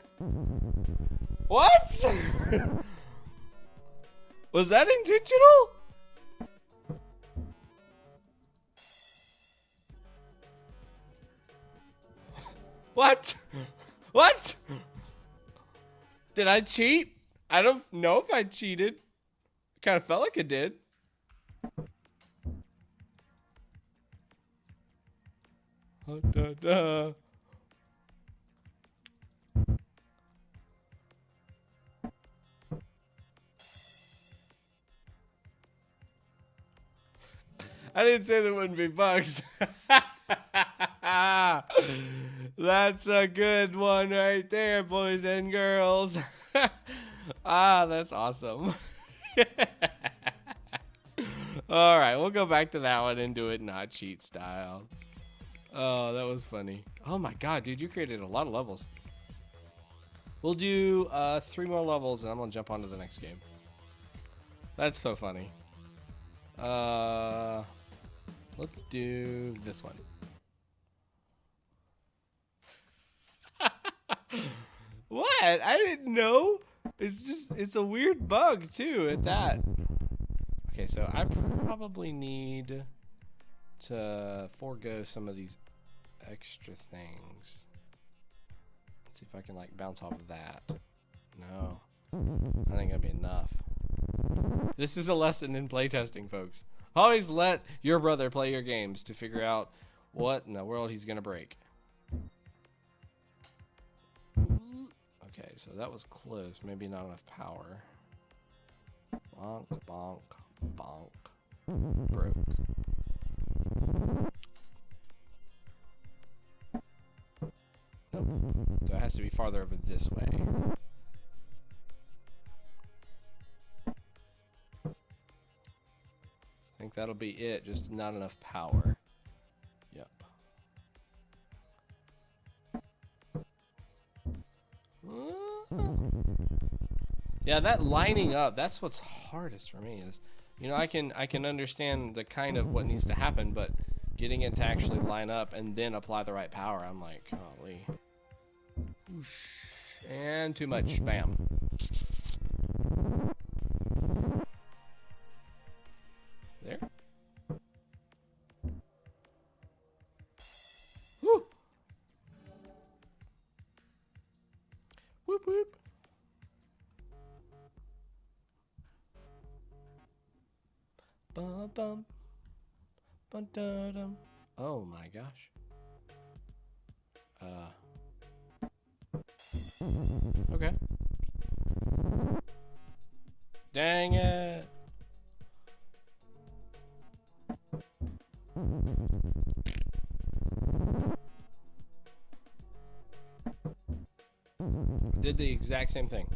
What? Was that intentional? What? What? Did I cheat? I don't know if I cheated. Kind of felt like it did. Da, da. I didn't say there wouldn't be bugs. That's a good one right there, boys and girls. Ah, that's awesome. All right, we'll go back to that one and do it not cheat style. Oh, that was funny. Oh my god, dude, you created a lot of levels. We'll do 3 more levels and I'm gonna jump on to the next game. That's so funny. Let's do this one. What? I didn't know. It's a weird bug too at that. Okay, so I probably need to forego some of these extra things. Let's see if I can like bounce off of that. No, I think that'd be enough. This is a lesson in playtesting, folks. Always let your brother play your games to figure out what in the world he's gonna break. Okay, so that was close. Maybe not enough power. Bonk, bonk, bonk. Broke. Nope. So it has to be farther over this way. I think that'll be it, just not enough power. Yep. Yeah, that lining up, that's what's hardest for me is, you know, I can understand the kind of what needs to happen, but getting it to actually line up and then apply the right power, I'm like, golly. Whoosh. And too much. Bam. There. Woo. Whoop whoop. Bum bum. Bum da dum. Oh my gosh. Okay. Dang it. Did the exact same thing.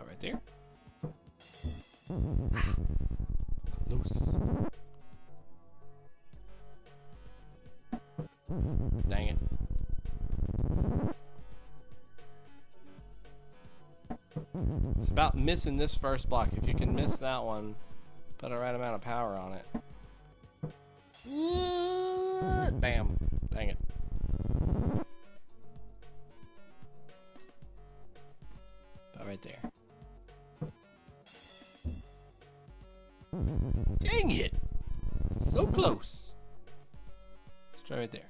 Right there. Close. Dang it. It's about missing this first block. If you can miss that one, put the right amount of power on it. Bam. Dang it. About right there. Dang it. So close. Let's try right there.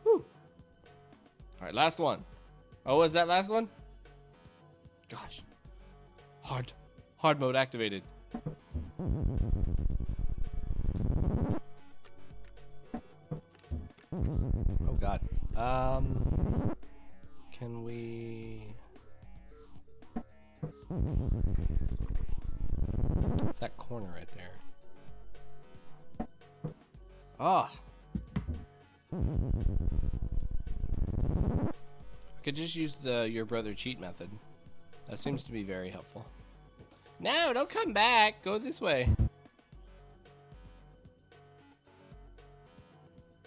Whew. All right, last one. Oh, was that last one? Gosh. Hard mode activated. Oh God. Can we? It's that corner right there. Ah. Could just use the your brother cheat method. That seems to be very helpful. No, don't come back. Go this way.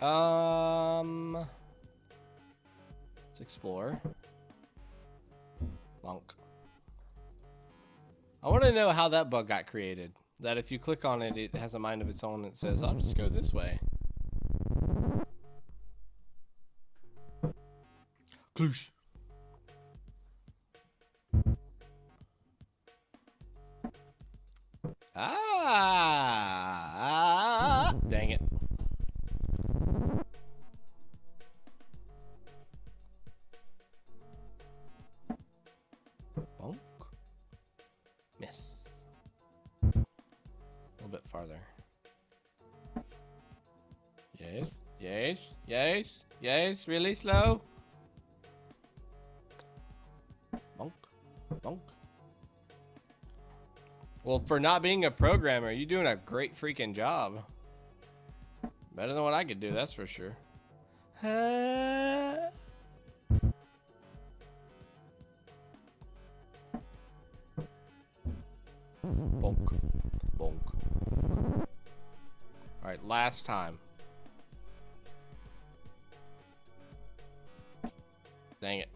Let's explore. Bonk. I want to know how that bug got created. That if you click on it, it has a mind of its own and it says, I'll just go this way. Kloosh. Dang it. Bonk. Miss. A little bit farther. Yes, yes, yes, yes, really slow. Bonk, bonk. Well, for not being a programmer, you're doing a great freaking job. Better than what I could do, that's for sure. Bonk, bonk. Alright, last time. Dang it.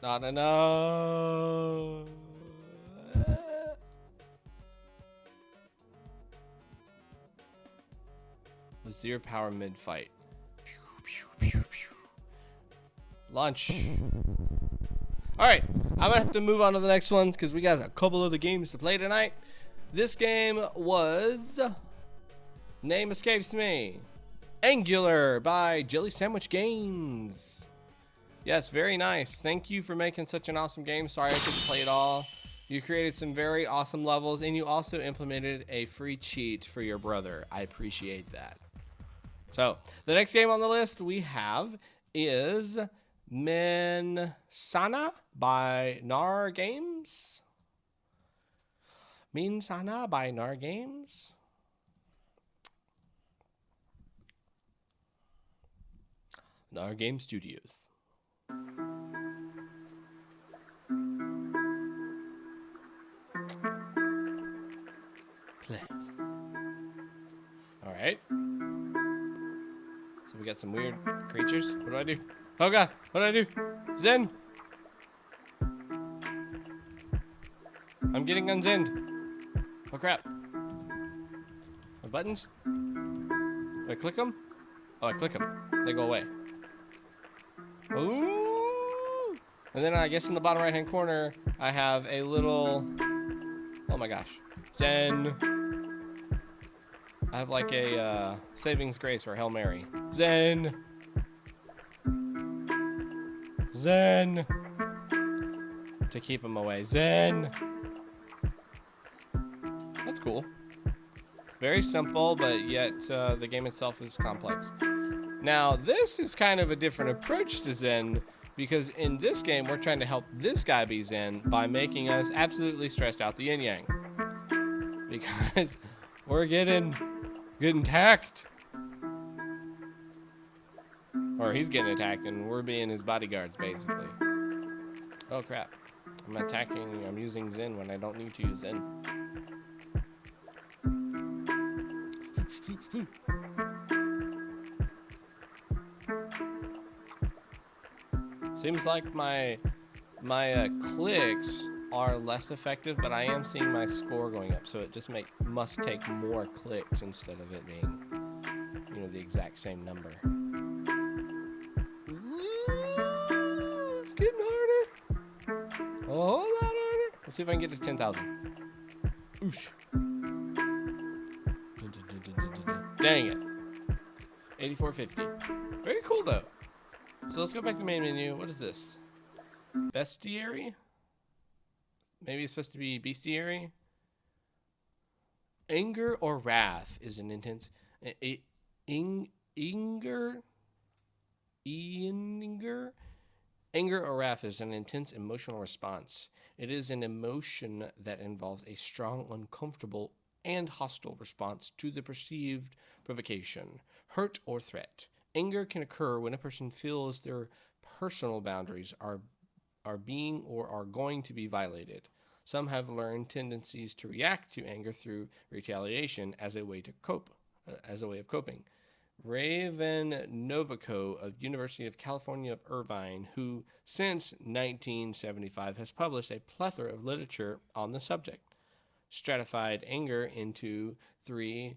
Not enough. With 0 power mid-fight. Lunch. Alright, I'm gonna have to move on to the next ones because we got a couple of the games to play tonight. This game was... Name escapes me. Angular by JellySandwich Games. Yes, very nice. Thank you for making such an awesome game. Sorry I couldn't play it all. You created some very awesome levels, and you also implemented a free cheat for your brother. I appreciate that. So, the next game on the list we have is Mensana by nargames. Mensana by nargames. Nargame Studios. Play. All right. So we got some weird creatures. What do I do? Oh god, what do I do? Zen! I'm getting unzenned. Oh crap. My buttons? Do I click them? Oh, I click them. They go away. Ooh! And then I guess in the bottom right hand corner, I have a little... Oh my gosh. Zen! I have like a savings grace for Hail Mary. Zen! Zen! To keep him away. Zen! That's cool. Very simple, but yet the game itself is complex. Now, this is kind of a different approach to Zen, because in this game, we're trying to help this guy be Zen by making us absolutely stressed out the yin-yang. Because we're getting attacked. Or he's getting attacked, and we're being his bodyguards, basically. Oh, crap. I'm using Zen when I don't need to use Zen. Seems like my clicks are less effective, but I am seeing my score going up, so it just must take more clicks instead of it being, you know, the exact same number. Ooh, it's getting harder. A whole lot harder. Let's see if I can get to 10,000. Oosh. Dang it. 8450. Very cool though. So let's go back to the main menu. What is this? Bestiary? Maybe it's supposed to be bestiary? Anger or wrath is an intense... Anger or wrath is an intense emotional response. It is an emotion that involves a strong, uncomfortable, and hostile response to the perceived provocation, hurt, or threat. Anger can occur when a person feels their personal boundaries are are being or are going to be violated. Some have learned tendencies to react to anger through retaliation as a way to cope, as a way of coping. Raven Novico of University of California of Irvine, who since 1975 has published a plethora of literature on the subject, stratified anger into 3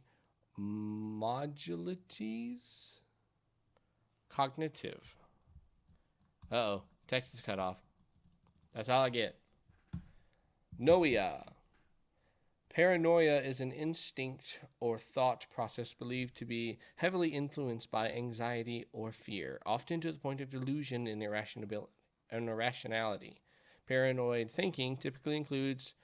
modalities. Cognitive. Uh-oh, text is cut off. That's all I get. Noia. Paranoia is an instinct or thought process believed to be heavily influenced by anxiety or fear, often to the point of delusion and irrationality. Paranoid thinking typically includes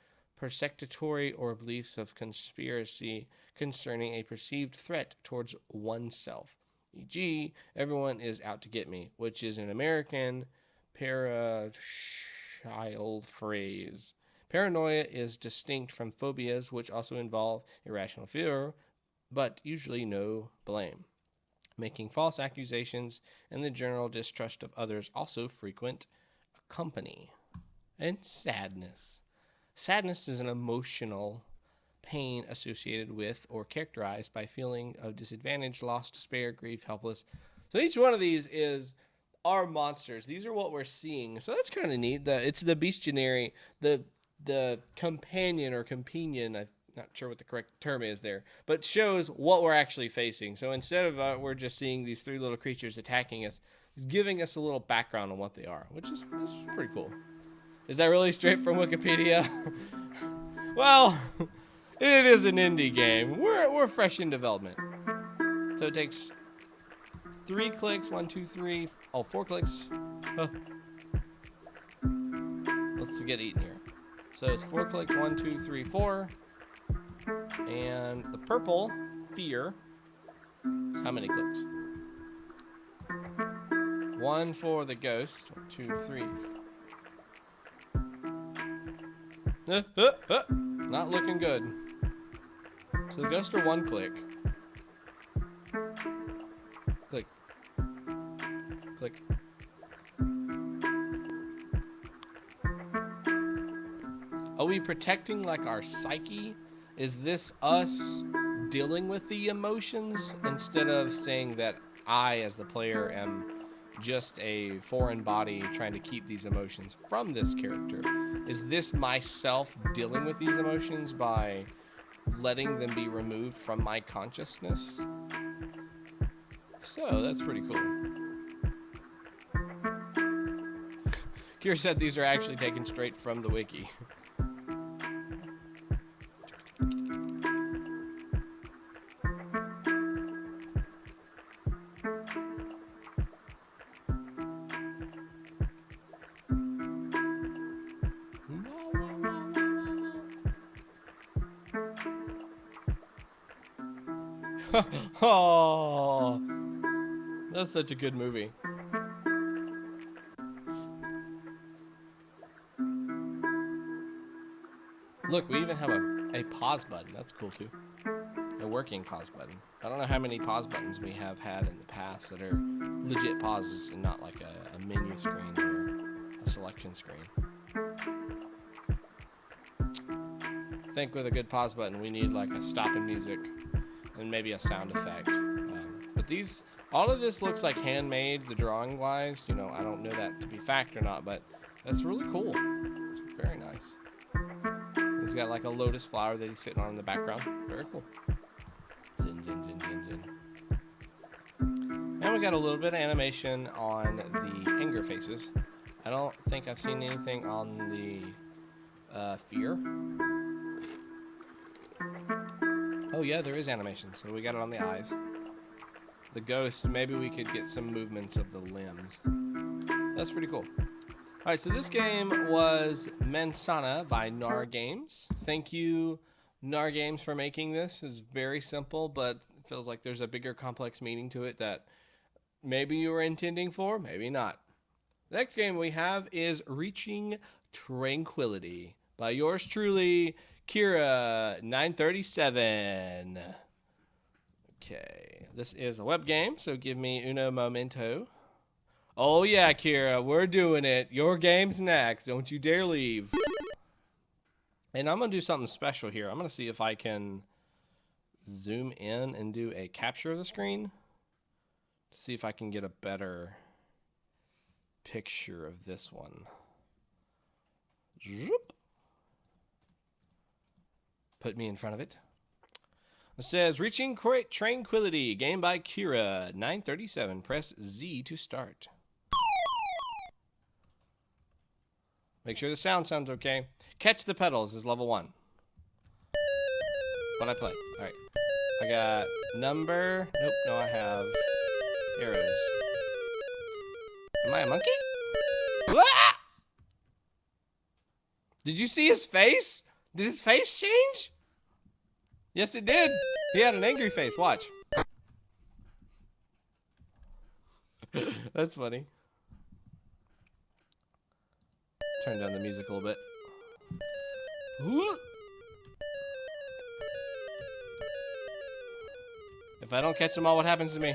persecutory or beliefs of conspiracy concerning a perceived threat towards oneself. E.g., everyone is out to get me, which is an American parachild phrase. Paranoia is distinct from phobias, which also involve irrational fear, but usually no blame. Making false accusations and the general distrust of others also frequent company. And sadness. Sadness is an emotional pain associated with or characterized by feeling of disadvantage, loss, despair, grief, helpless. So each one of these is our monsters. These are what we're seeing. So that's kind of neat. It's the bestiary, the companion or companion, I'm not sure what the correct term is there, but shows what we're actually facing. So instead of we're just seeing these 3 little creatures attacking us, it's giving us a little background on what they are, which is pretty cool. Is that really straight from Wikipedia? Well, it is an indie game. We're fresh in development. So it takes 3 clicks, 1, 2, 3, 4 clicks. Huh. Let's get eaten here. So it's 4 clicks, 1, 2, 3, 4. And the purple, fear, is how many clicks? 1 for the ghost. 1, 2, 3. Not looking good. So the ghosts are 1 click. Click. Click. Are we protecting like our psyche? Is this us dealing with the emotions instead of saying that I, as the player, am just a foreign body trying to keep these emotions from this character? Is this myself dealing with these emotions by letting them be removed from my consciousness? So that's pretty cool. Kira said these are actually taken straight from the wiki. Oh, that's such a good movie. Look, we even have a pause button. That's cool too. A working pause button. I don't know how many pause buttons we have had in the past that are legit pauses and not like a menu screen or a selection screen. I think with a good pause button, we need like a stop in music and maybe a sound effect. But all of this looks like handmade, the drawing wise. You know, I don't know that to be fact or not, but that's really cool. It's very nice. He's got like a lotus flower that he's sitting on in the background. Very cool. Zin, zin, zin, zin, zin. And we got a little bit of animation on the anger faces. I don't think I've seen anything on the fear. Oh yeah, there is animation, so we got it on the eyes. The ghost, maybe we could get some movements of the limbs. That's pretty cool. Alright, so this game was Mensana by nargames. Thank you, nargames, for making this. It's very simple, but it feels like there's a bigger complex meaning to it that maybe you were intending for, maybe not. The next game we have is Reaching Tranquility by yours truly, Kira 937. Okay, this is a web game, so give me uno momento. Oh yeah, Kira, we're doing it. Your game's next. Don't you dare leave. And I'm gonna do something special here. I'm gonna see if I can zoom in and do a capture of the screen to see if I can get a better picture of this one. Zoop. Put me in front of it. It says, reaching Tranquility, game by Kira, 937. Press Z to start. Make sure the sound sounds okay. Catch the Petals is level 1. What I play? Alright. I got number. Nope, no, I have arrows. Am I a monkey? Ah! Did you see his face? Did his face change? Yes, it did. He had an angry face. Watch. That's funny. Turn down the music a little bit. If I don't catch them all, what happens to me?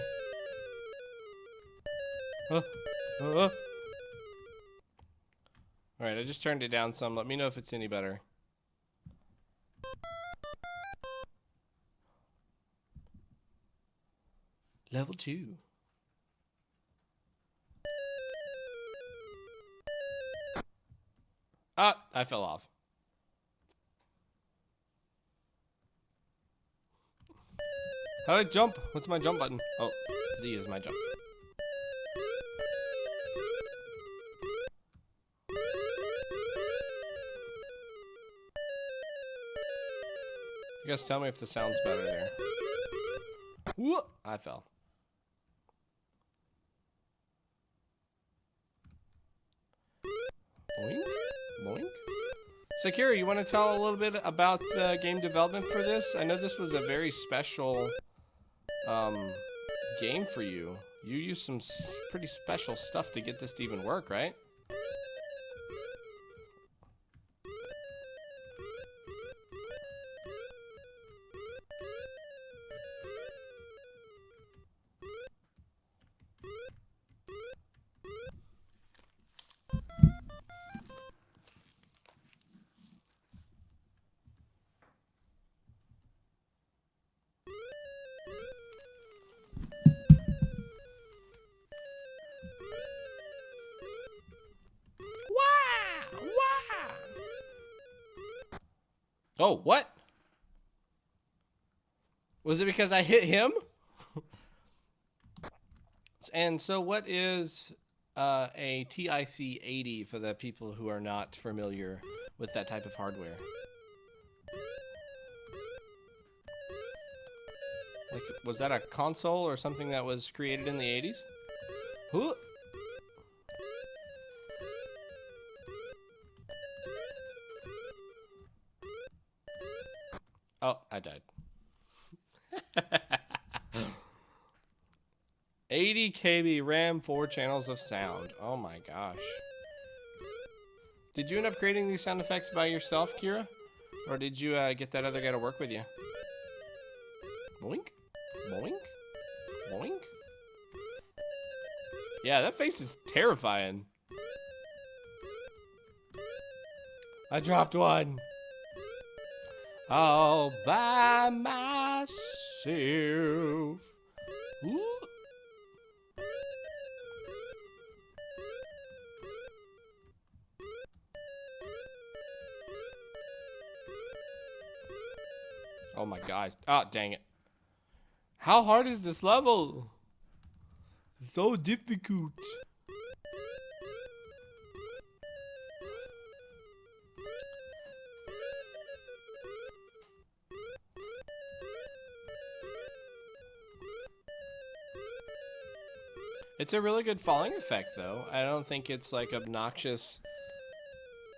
Alright, I just turned it down some. Let me know if it's any better. Level 2. Ah, I fell off. How do I jump? What's my jump button? Oh, Z is my jump. You guys tell me if the sound's better there. Whoa, I fell. Boink, boink. So, Kira, you want to tell a little bit about the game development for this? I know this was a very special game for you. You used some pretty special stuff to get this to even work, right? Oh, what? Was it because I hit him? And so what is a TIC-80 for the people who are not familiar with that type of hardware? Like, was that a console or something that was created in the 80s? Who? Oh, I died. 80 KB RAM, 4 channels of sound. Oh my gosh. Did you end up creating these sound effects by yourself, Kira? Or did you get that other guy to work with you? Boink, boink, boink. Yeah, that face is terrifying. I dropped one. All by myself. Ooh. Oh my gosh. Oh, dang it. How hard is this level? So difficult. It's a really good falling effect, though. I don't think it's, like, obnoxious,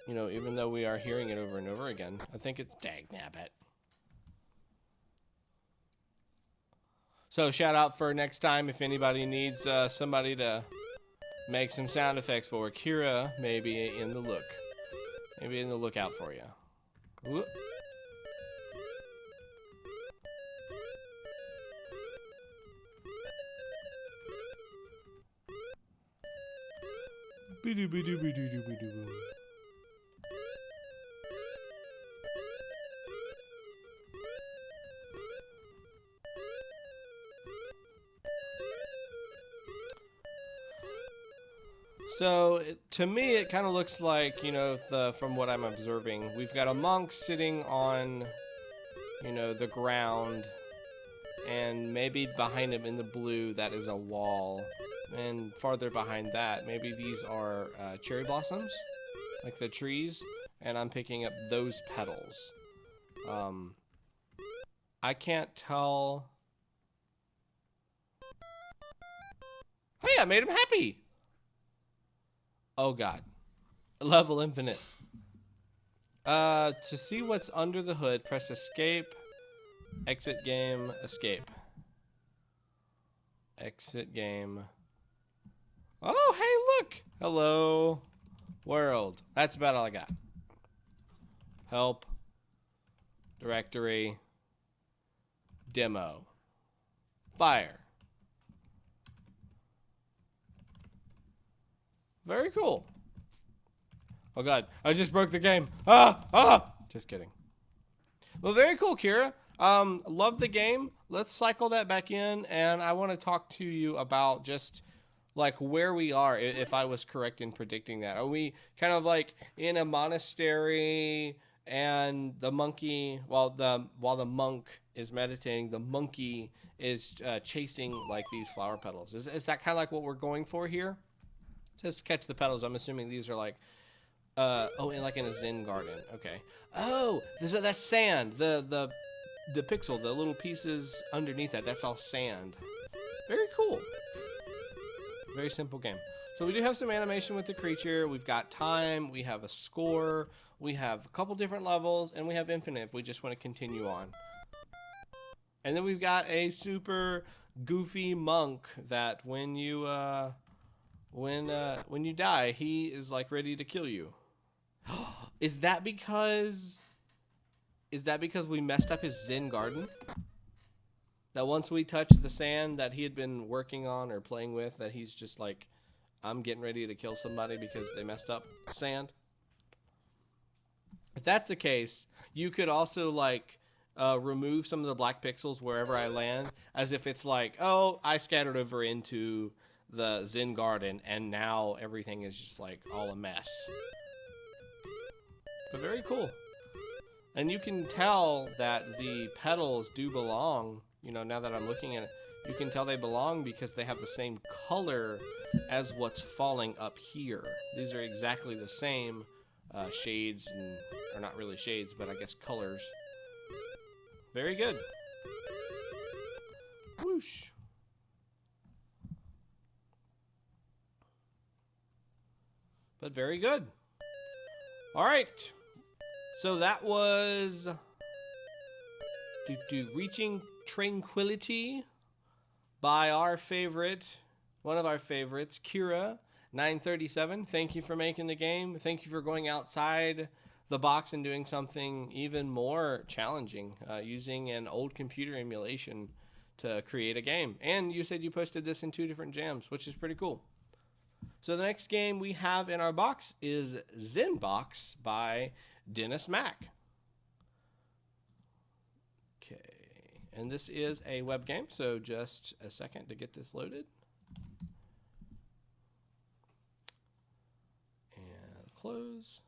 you know, even though we are hearing it over and over again. I think it's dagnabbit. So, shout out for next time if anybody needs somebody to make some sound effects for. Kira may be in the look. Maybe in the lookout for you. Whoop. So to me, it kind of looks like, you know, from what I'm observing, we've got a monk sitting on, you know, the ground, and maybe behind him in the blue, that is a wall, and farther behind that, maybe these are cherry blossoms, like the trees, and I'm picking up those petals. I can't tell. Hey, I made him happy. Oh god. Level infinite. To see what's under the hood, press escape, exit game, escape. Exit game. Oh, hey, look. Hello, world. That's about all I got. Help. Directory. Demo. Fire. Very cool. Oh god, I just broke the game. Just kidding. Well, very cool, Kira. Love the game. Let's cycle that back in, and I want to talk to you about just like where we are, if I was correct in predicting that. Are we kind of like in a monastery, and the monkey, while the monk is meditating, the monkey is chasing like these flower petals? Is that kind of like what we're going for here? It says catch the petals. I'm assuming these are like, like in a Zen garden. Okay. Oh, that's sand. The pixel, the little pieces underneath that's all sand. Very cool. Very simple game. So we do have some animation with the creature. We've got time. We have a score. We have a couple different levels, and we have infinite if we just want to continue on. And then we've got a super goofy monk that when you die, he is like ready to kill you. Is that because we messed up his Zen garden? That once we touched the sand that he had been working on or playing with, that he's just like, I'm getting ready to kill somebody because they messed up sand? If that's the case, you could also like remove some of the black pixels wherever I land, as if it's like, oh, I scattered over into the Zen garden and now everything is just like all a mess. But very cool. And you can tell that the petals do belong, you know, now that I'm looking at it, you can tell they belong because they have the same color as what's falling up here. These are exactly the same shades, or not really shades, but I guess colors. Very good. Whoosh. But very good. All right. So that was Reaching Tranquility by our favorite, one of our favorites, Kira 937. Thank you for making the game. Thank you for going outside the box and doing something even more challenging, using an old computer emulation to create a game. And you said you posted this in 2 different jams, which is pretty cool. So the next game we have in our box is Zen Box by DennisMac. Okay, and this is a web game, so just a second to get this loaded. And close.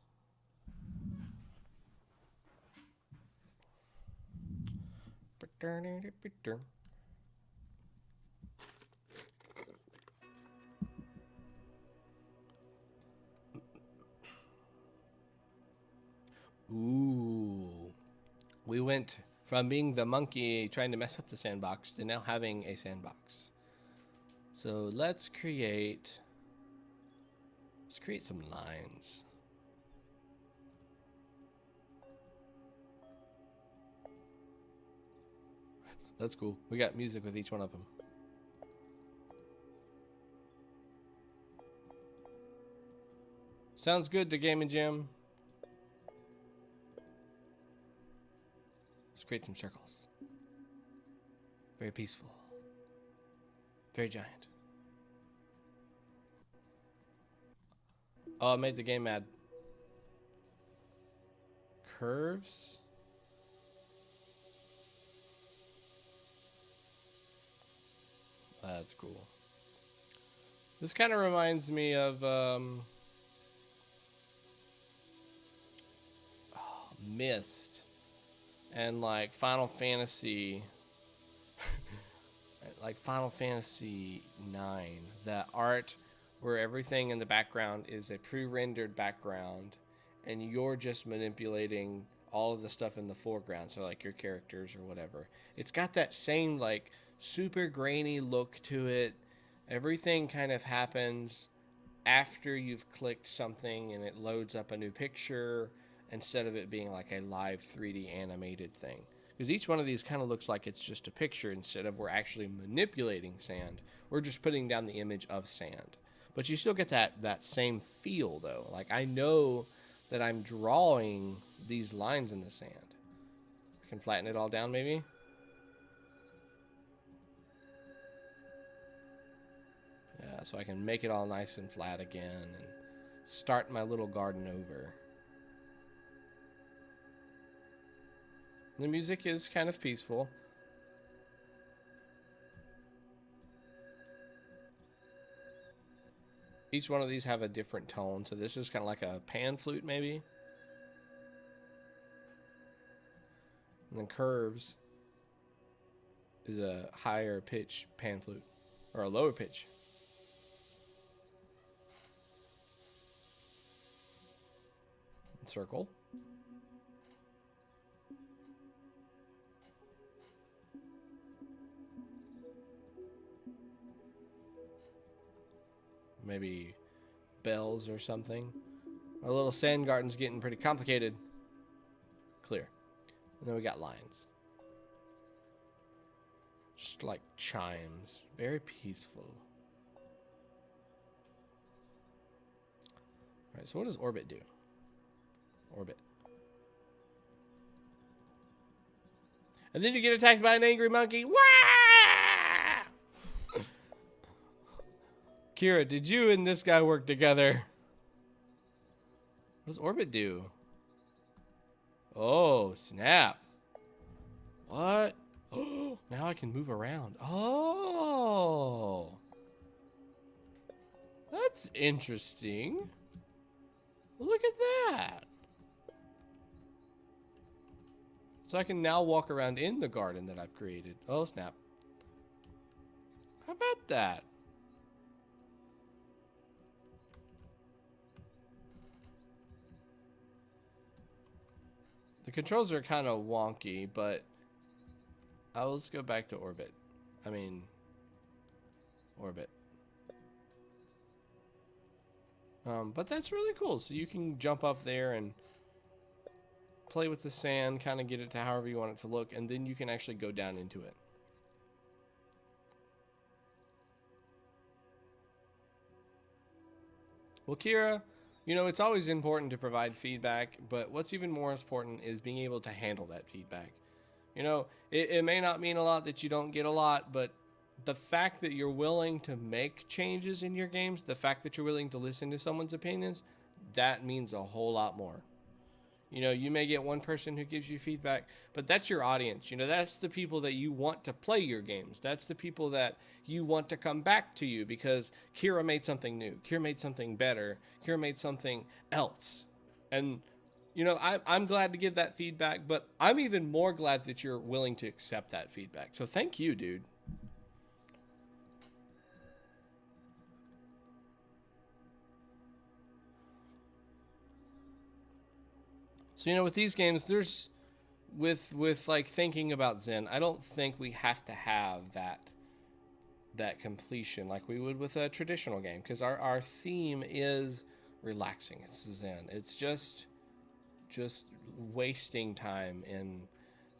Ooh. We went from being the monkey trying to mess up the sandbox to now having a sandbox. So let's create some lines. That's cool. We got music with each one of them. Sounds good to Game and Jam. Let's create some circles. Very peaceful. Very giant. Oh, I made the game mad. Curves? That's cool. This kind of reminds me of Myst and like Final Fantasy like Final Fantasy 9, that art where everything in the background is a pre-rendered background and you're just manipulating all of the stuff in the foreground, so like your characters or whatever. It's got that same like super grainy look to it. Everything kind of happens after you've clicked something and it loads up a new picture instead of it being like a live 3D animated thing. Because each one of these kind of looks like it's just a picture instead of we're actually manipulating sand. We're just putting down the image of sand. But you still get that same feel though. Like I know that I'm drawing these lines in the sand. I can flatten it all down maybe. Yeah, so I can make it all nice and flat again and start my little garden over. The music is kind of peaceful. Each one of these have a different tone, so this is kind of like a pan flute maybe. And then Curves is a higher pitch pan flute, or a lower pitch. And Circle. Maybe bells or something. Our little sand garden's getting pretty complicated. Clear. And then we got lines. Just like chimes. Very peaceful. Alright, so what does Orbit do? Orbit. And then you get attacked by an angry monkey. Wah! Kira, did you and this guy work together? What does Orbit do? Oh, snap. What? Oh, now I can move around. Oh. That's interesting. Look at that. So I can now walk around in the garden that I've created. Oh, snap. How about that? The controls are kind of wonky, but I'll just go back to Orbit. Orbit. But that's really cool. So you can jump up there and play with the sand, kind of get it to however you want it to look, and then you can actually go down into it. Well, Kira, you know, it's always important to provide feedback, but what's even more important is being able to handle that feedback. You know, it may not mean a lot that you don't get a lot, but the fact that you're willing to make changes in your games, the fact that you're willing to listen to someone's opinions, that means a whole lot more. You know, you may get one person who gives you feedback, but that's your audience. You know, that's the people that you want to play your games. That's the people that you want to come back to you because Kira made something new. Kira made something better. Kira made something else. And, you know, I'm glad to give that feedback, but I'm even more glad that you're willing to accept that feedback. So thank you, dude. So, you know, with these games, there's, with like thinking about Zen, I don't think we have to have that completion like we would with a traditional game, because our theme is relaxing. It's Zen. It's just wasting time, and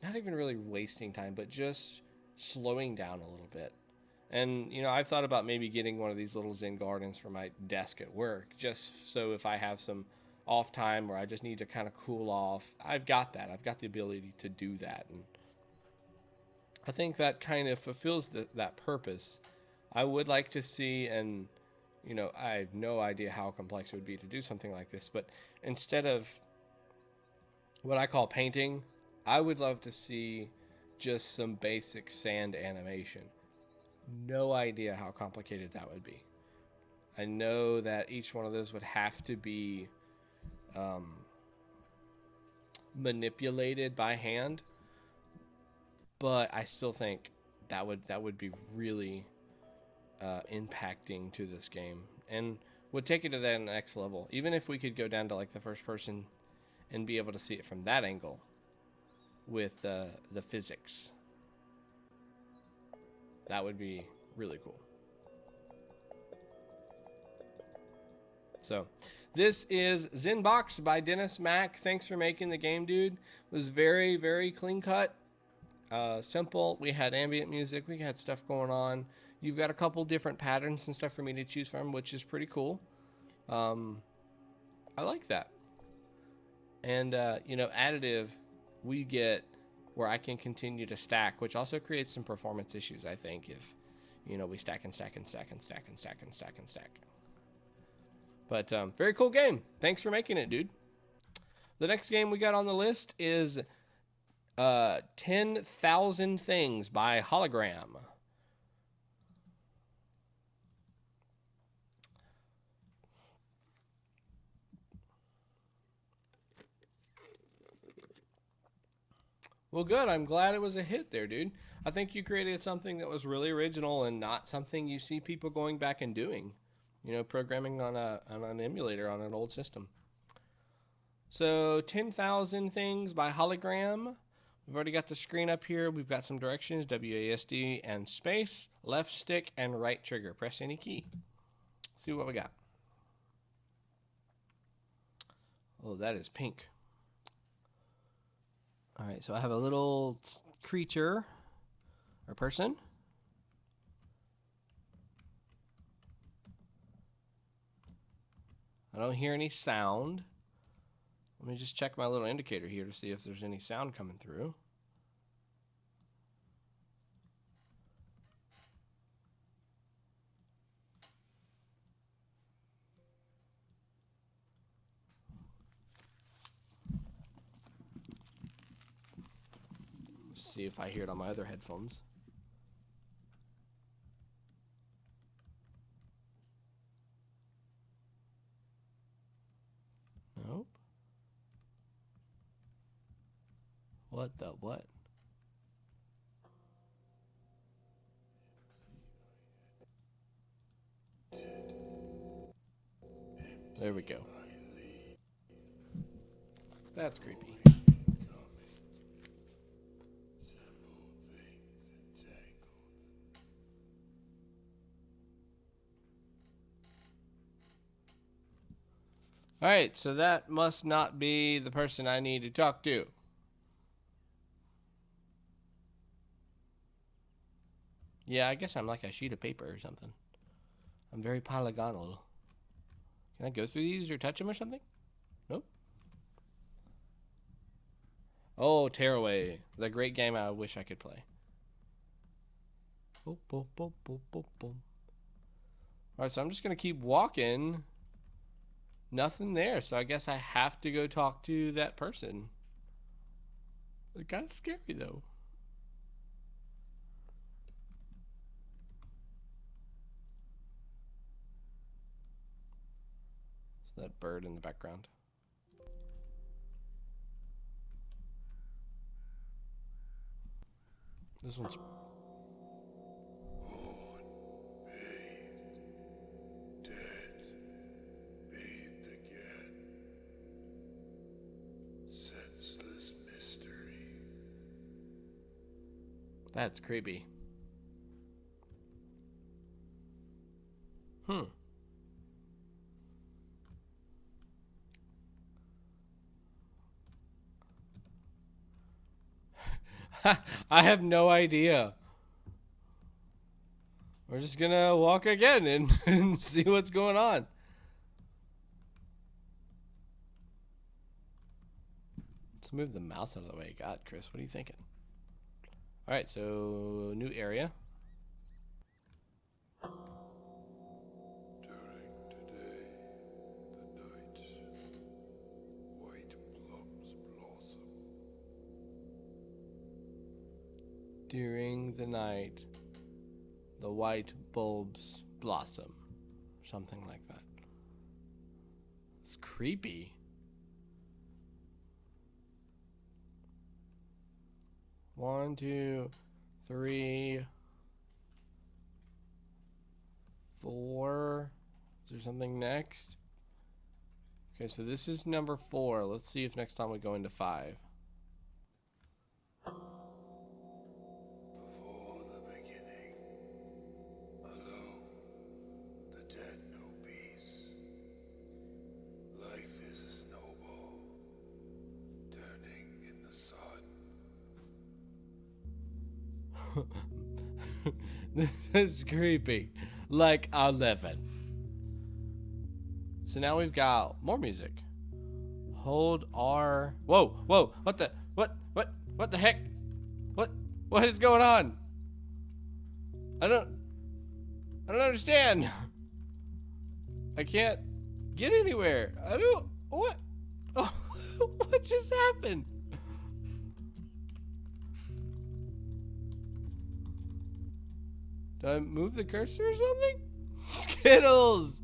not even really wasting time, but just slowing down a little bit. And, you know, I've thought about maybe getting one of these little Zen gardens for my desk at work, just so if I have some off time where I just need to kind of cool off, I've got that. I've got the ability to do that. And I think that kind of fulfills that purpose. I would like to see an you know, I have no idea how complex it would be to do something like this. But instead of what I call painting, I would love to see just some basic sand animation. No idea how complicated that would be. I know that each one of those would have to be manipulated by hand, but I still think that would be really impacting to this game and would take it to that next level. Even if we could go down to like the first person and be able to see it from that angle with the physics, that would be really cool. So this is Zen Box by DennisMac. Thanks for making the game, dude. It was very, very clean cut, simple. We had ambient music. We had stuff going on. You've got a couple different patterns and stuff for me to choose from, which is pretty cool. I like that. And, you know, additive, we get where I can continue to stack, which also creates some performance issues, I think, if, you know, we stack and stack and stack and stack and stack and stack and stack. But very cool game. Thanks for making it, dude. The next game we got on the list is 10,000 Things by Hologram. Well, good. I'm glad it was a hit there, dude. I think you created something that was really original and not something you see people going back and doing. You know, programming on an emulator on an old system. So 10,000 Things by Hologram. We've already got the screen up here. We've got some directions, WASD and space, left stick and right trigger. Press any key. Let's see what we got. Oh, that is pink. All right, so I have a little creature or person. I don't hear any sound. Let me just check my little indicator here to see if there's any sound coming through. Let's see if I hear it on my other headphones. Nope. What the what? There we go. That's creepy. Alright, so that must not be the person I need to talk to. Yeah, I guess I'm like a sheet of paper or something. I'm very polygonal. Can I go through these or touch them or something? Nope. Oh, Tearaway. The great game I wish I could play. Boop, boop, boop, boop, boop, boop. Alright, so I'm just going to keep walking. Nothing there, so I guess I have to go talk to that person. It's kind of scary, though. It's that bird in the background. This one's... That's creepy. I have no idea. We're just gonna walk again and see what's going on. Let's move the mouse out of the way. God, Chris, what are you thinking? Alright, so new area. During During the night, the white bulbs blossom. Something like that. It's creepy. 1, 2, 3, 4. Is there something next? Okay, so this is number 4. Let's see if next time we go into 5. Before the beginning, alone, the dead know peace. Life is a snowball, turning in the sun. This is creepy. Like 11. So now we've got more music. Hold R. Whoa, whoa, what the heck? What is going on? I don't understand. I can't get anywhere. What? Oh, what just happened? Do I move the cursor or something? Skittles!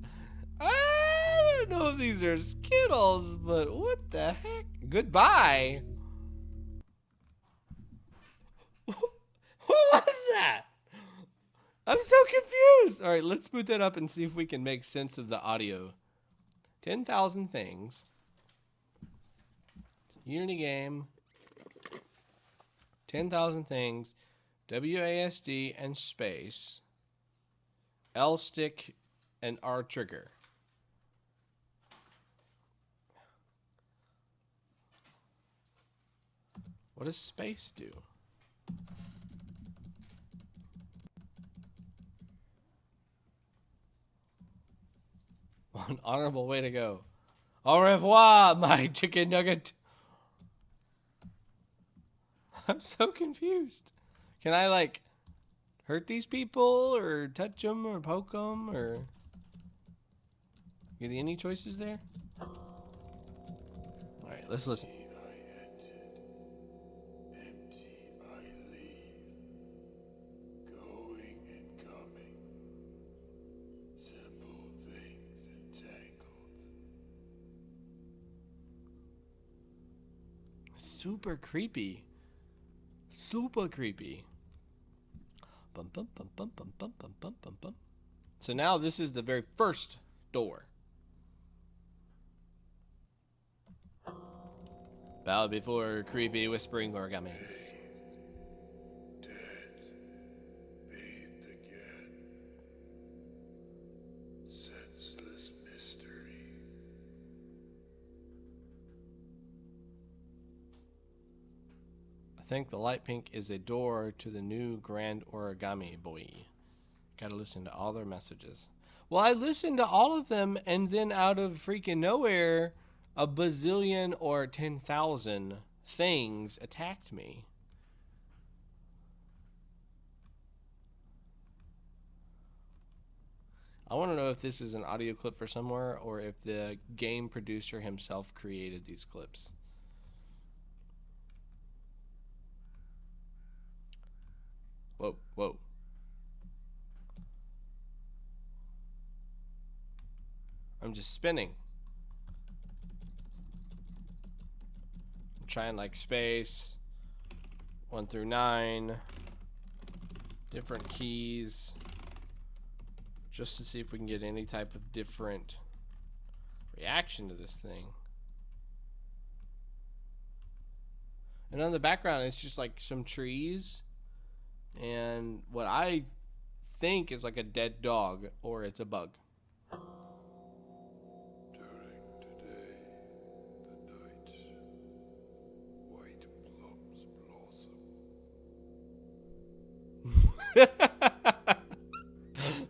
I don't know if these are Skittles, but what the heck? Goodbye! What was that? I'm so confused! Alright, let's boot that up and see if we can make sense of the audio. 10,000 things. It's a Unity game. 10,000 things. WASD and space. L stick and R trigger. What does space do? One honorable way to go. Au revoir, my chicken nugget. I'm so confused. Can I, like, hurt these people or touch them or poke them or... Are there any choices there? Alright, let's listen. Empty I leave, going and coming, simple things entangled. Super creepy. Super creepy. Bum, bum, bum, bum, bum, bum, bum, bum, bum, bum. So now this is the very first door. Bow before creepy whispering origami's. Dead, bathed again, senseless mystery. I think the light pink is a door to the new grand origami boy. Gotta listen to all their messages. Well, I listened to all of them, and then out of freaking nowhere, a bazillion or 10,000 things attacked me. I want to know if this is an audio clip for somewhere or if the game producer himself created these clips. Whoa, whoa. I'm just spinning. I'm trying like space. 1 through 9. Different keys. Just to see if we can get any type of different reaction to this thing. And on the background, it's just like some trees. And what I think is like a dead dog, or it's a bug. During today, the night, white plums blossom.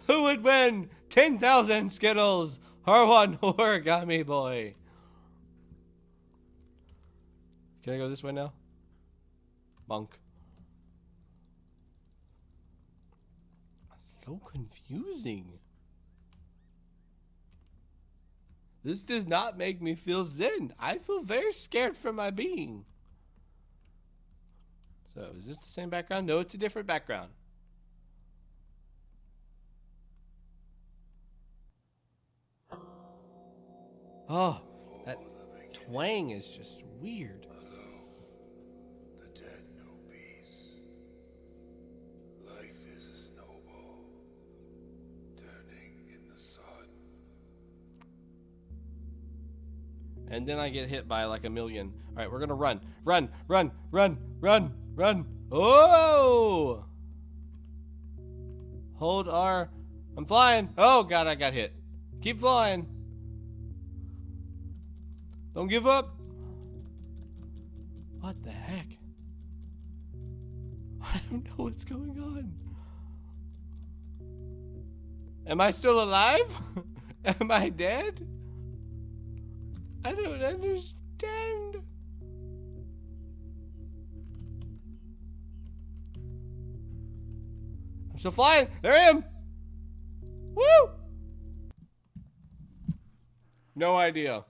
Who would win 10,000 Skittles or one origami boy? Can I go this way now? Monk. So confusing. This does not make me feel zen. I feel very scared for my being. So is this the same background? No, it's a different background. Oh, that twang is just weird. The dead know peace. Life is a snowball, turning in the sun. And then I get hit by like a million. All right, we're gonna run, run, run, run, run, run. Oh! Hold R. I'm flying. Oh God, I got hit. Keep flying. Don't give up. What the heck? I don't know what's going on. Am I still alive? Am I dead? I don't understand. I'm still flying. There I am. Woo! No idea.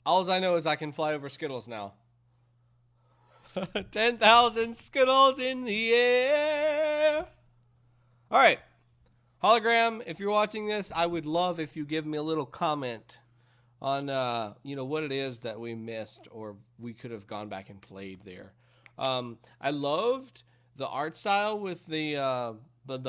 All I know is I can fly over Skittles now. 10,000 Skittles in the air. All right. Hologram, if you're watching this, I would love if you give me a little comment on, what it is that we missed or we could have gone back and played there. I loved the art style with the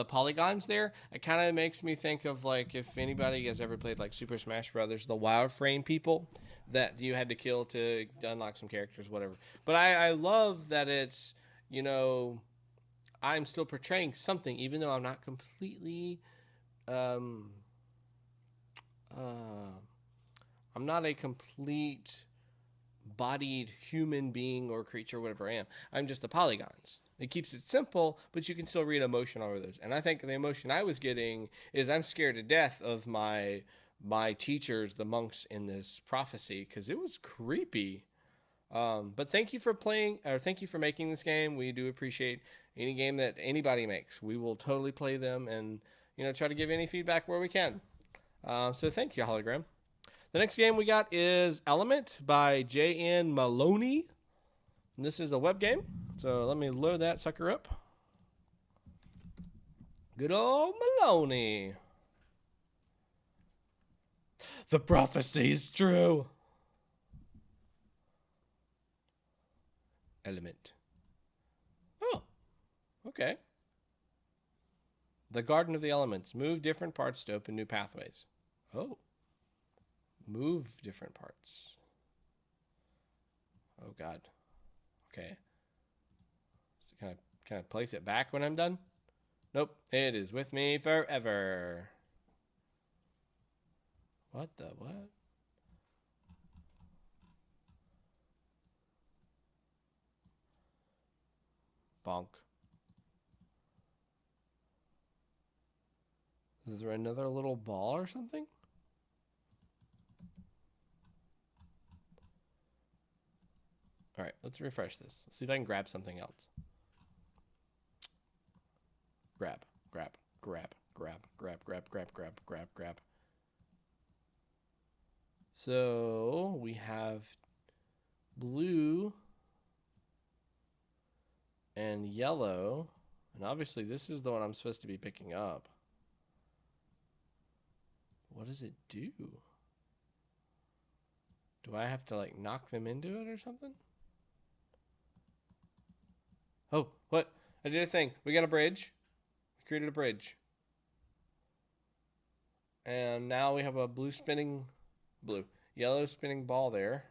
polygons there. It kind of makes me think of, like, if anybody has ever played, like, Super Smash Brothers, the wireframe people that you had to kill to unlock some characters, whatever. But I love that it's, I'm still portraying something, even though I'm not completely, I'm not a complete bodied human being or creature, whatever I am. I'm just the polygons. It keeps it simple, but you can still read emotion over those. And I think the emotion I was getting is I'm scared to death of my teachers, the monks in this prophecy, because it was creepy. But thank you for making this game. We do appreciate any game that anybody makes. We will totally play them and, try to give any feedback where we can. So thank you, Hologram. The next game we got is Element by jnmaloney. And this is a web game. So let me load that sucker up. Good old Maloney. The prophecy is true. Element. Oh, okay. The Garden of the Elements. Move different parts to open new pathways. Oh. Move different parts. Oh, God. Okay. So can I place it back when I'm done? Nope. It is with me forever. What the what? Bonk. Is there another little ball or something? All right, let's refresh this. Let's see if I can grab something else. Grab, grab, grab, grab, grab, grab, grab, grab, grab, grab. So we have blue and yellow. And obviously this is the one I'm supposed to be picking up. What does it do? Do I have to, like, knock them into it or something? Oh, what? I did a thing. We got a bridge. We created a bridge. And now we have a yellow spinning ball there.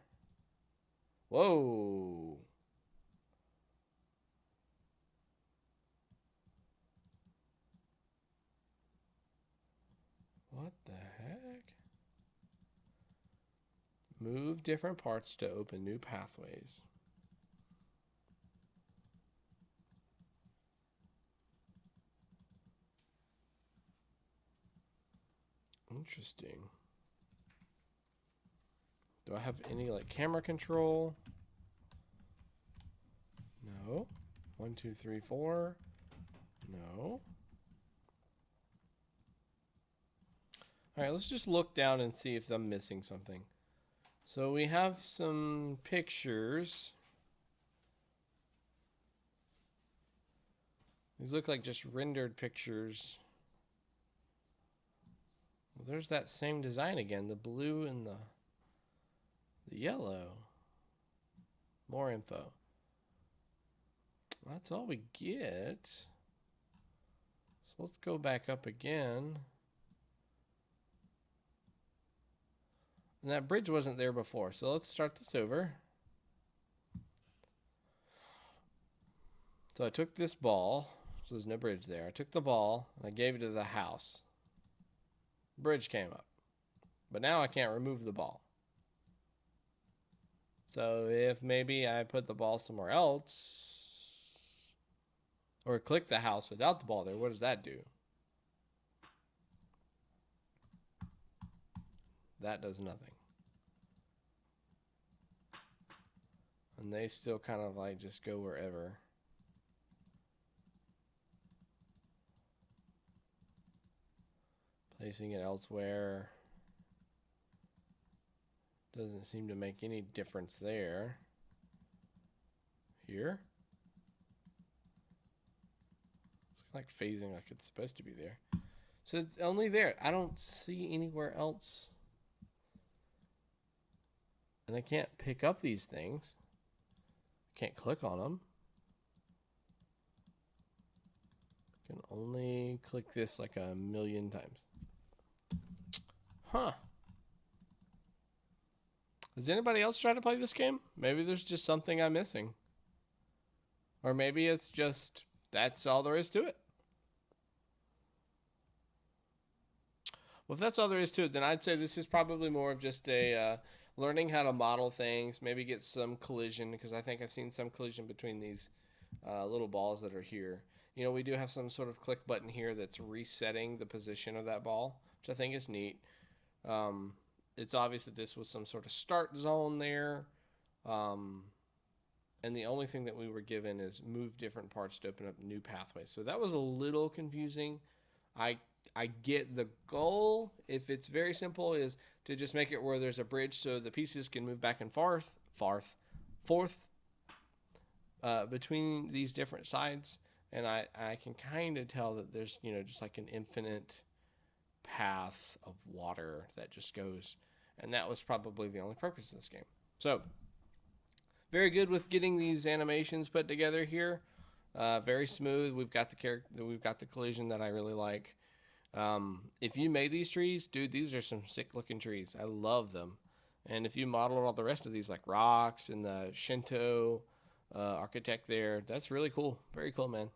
Whoa. What the heck? Move different parts to open new pathways. Interesting. Do I have any, like, camera control? No. 1, 2, 3, 4. No. All right, let's just look down and see if I'm missing something. So we have some pictures. These look like just rendered pictures. Well, there's that same design again. The blue and the yellow. More info. That's all we get. So let's go back up again. And that bridge wasn't there before. So let's start this over. So I took this ball. So there's no bridge there. I took the ball and I gave it to the house. Bridge came up. But now I can't remove the ball. So if maybe I put the ball somewhere else, or click the house without the ball there, what does that do? That does nothing. And they still kind of like just go wherever. Placing it elsewhere doesn't seem to make any difference there. Here? It's like phasing like it's supposed to be there. So it's only there. I don't see anywhere else. And I can't pick up these things. I can't click on them. I can only click this like a million times. Huh. Has anybody else tried to play this game? Maybe there's just something I'm missing. Or maybe it's just, that's all there is to it. Well, if that's all there is to it, then I'd say this is probably more of just a learning how to model things, maybe get some collision, because I think I've seen some collision between these little balls that are here. You know, we do have some sort of click button here that's resetting the position of that ball, which I think is neat. It's obvious that this was some sort of start zone there. And the only thing that we were given is move different parts to open up new pathways. So that was a little confusing. I get the goal, if it's very simple, is to just make it where there's a bridge so the pieces can move back and forth between these different sides. And I can kind of tell that there's, you know, just like an infinite path of water that just goes. And that was probably the only purpose of this game. So, very good with getting these animations put together here. Very smooth. We've got the character. We've got the collision that I really like. If you made these trees, dude, these are some sick-looking trees. I love them. And if you model all the rest of these, like rocks and the Shinto architect there, that's really cool. Very cool, man.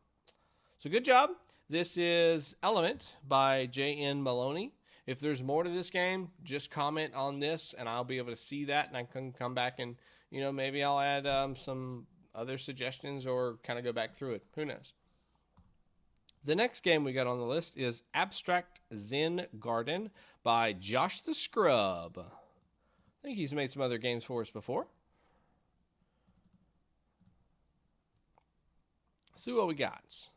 So good job. This is Element by jnmaloney. If there's more to this game, just comment on this, and I'll be able to see that, and I can come back and, you know, maybe I'll add some other suggestions or kind of go back through it. Who knows? The next game we got on the list is Abstract Zen Garden by Josh the Scrub. I think he's made some other games for us before. Let's see what we got.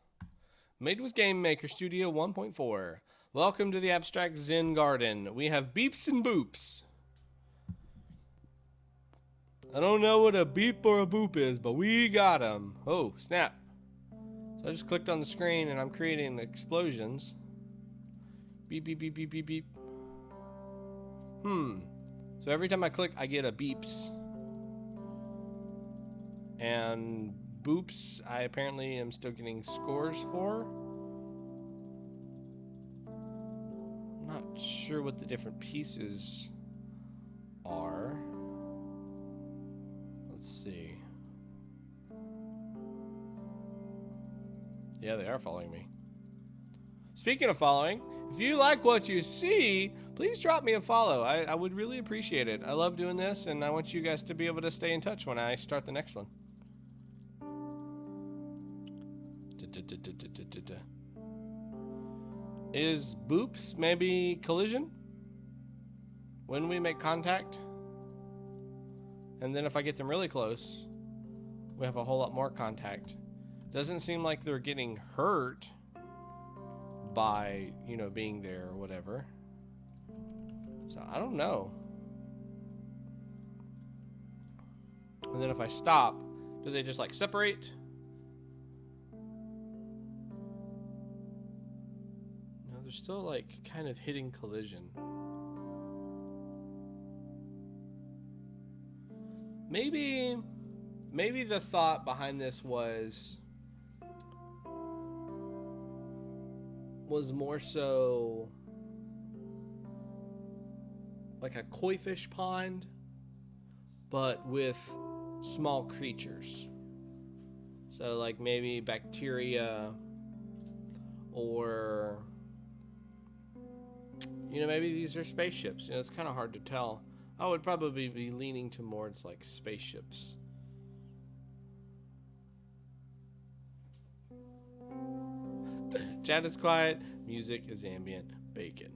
Made with Game Maker Studio 1.4. Welcome to the Abstract Zen Garden. We have beeps and boops. I don't know what a beep or a boop is, but we got them. Oh, snap. So I just clicked on the screen and I'm creating explosions. Beep, beep, beep, beep, beep, beep. So every time I click, I get a beeps. And boops, I apparently am still getting scores for. Not sure what the different pieces are. Let's see. Yeah, they are following me. Speaking of following, if you like what you see, please drop me a follow. I would really appreciate it. I love doing this, and I want you guys to be able to stay in touch when I start the next one. Is boops maybe collision? When we make contact? And then if I get them really close, we have a whole lot more contact. Doesn't seem like they're getting hurt by, you know, being there or whatever. So I don't know. And then if I stop, do they just like separate? they're still like kind of hitting collision. Maybe the thought behind this was more so like a koi fish pond, but with small creatures. So like maybe bacteria, or maybe these are spaceships. It's kind of hard to tell. I would probably be leaning towards like spaceships. Chat is quiet, music is ambient, bacon.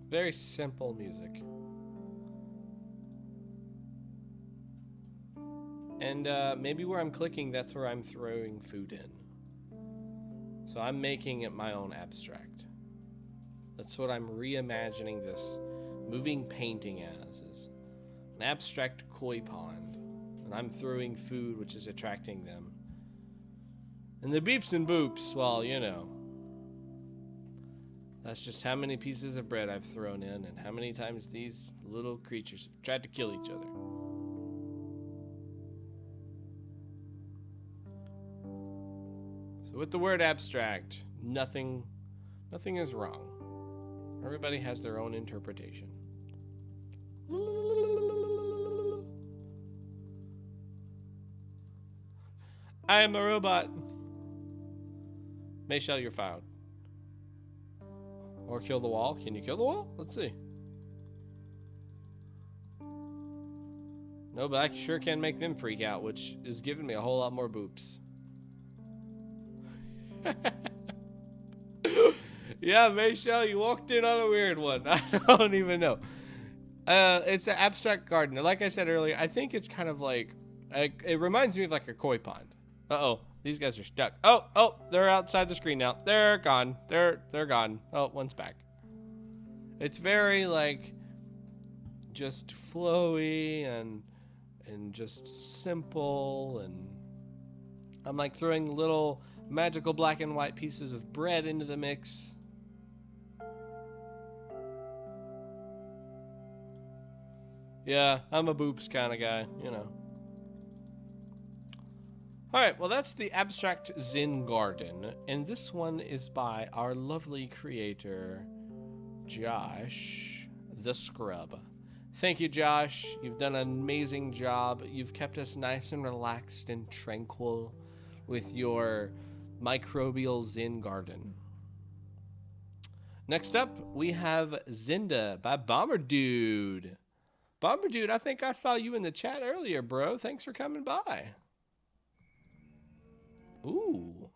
Very simple music. And maybe where I'm clicking, that's where I'm throwing food in. So I'm making it my own abstract. That's what I'm reimagining this moving painting as, is an abstract koi pond. And I'm throwing food, which is attracting them. And the beeps and boops, well, that's just how many pieces of bread I've thrown in and how many times these little creatures have tried to kill each other. So with the word abstract, nothing is wrong. Everybody has their own interpretation. I am a robot. Mayshell, you're fouled. Or kill the wall. Can you kill the wall? Let's see. No, but I sure can make them freak out, which is giving me a whole lot more boops. Yeah, Mayshell, you walked in on a weird one. I don't even know. It's an abstract garden. Like I said earlier, I think it's kind of like, it reminds me of like a koi pond. Uh-oh, these guys are stuck. Oh, they're outside the screen now. They're gone. They're gone. Oh, one's back. It's very like just flowy and just simple, and I'm like throwing little magical black and white pieces of bread into the mix. Yeah, I'm a boops kind of guy, Alright, well that's the abstract Zen garden, and this one is by our lovely creator, Josh the Scrub. Thank you, Josh. You've done an amazing job. You've kept us nice and relaxed and tranquil with your microbial Zen garden. Next up, we have Zenda by Bomberdude. Bomberdude, I think I saw you in the chat earlier, bro. Thanks for coming by. Ooh.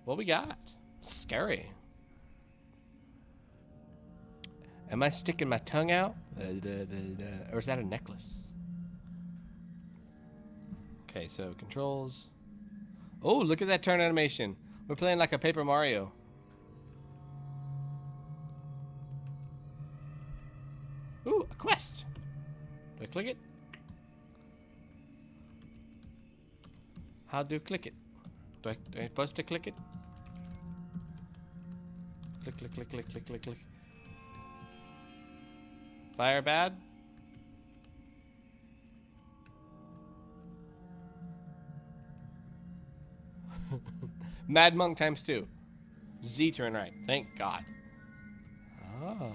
What we got? Scary. Am I sticking my tongue out? Or is that a necklace? Okay, so controls. Oh, look at that turn animation. We're playing like a Paper Mario. Ooh, a quest. Do I click it? How do you click it? Do I supposed to click it? Click, click, click, click, click, click, click. Fire bad? Mad Monk times 2. Z turn right. Thank God. Ah. Oh.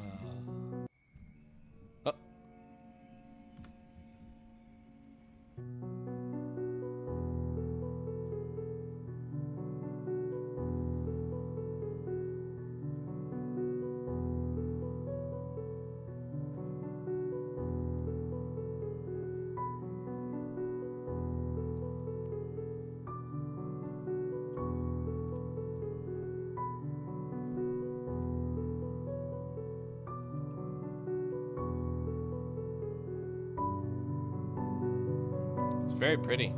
Very pretty.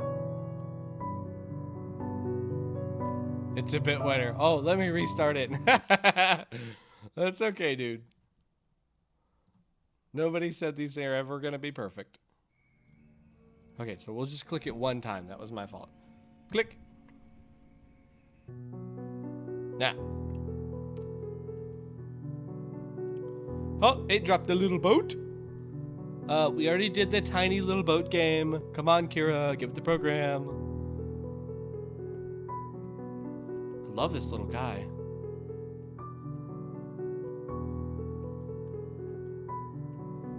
It's a bit wetter. Oh, let me restart it. That's okay, dude. Nobody said these are ever gonna be perfect. Okay, so we'll just click it one time. That was my fault. Click. Now. Oh, it dropped the little boat. We already did the tiny little boat game. Come on, Kira, get with the program. I love this little guy.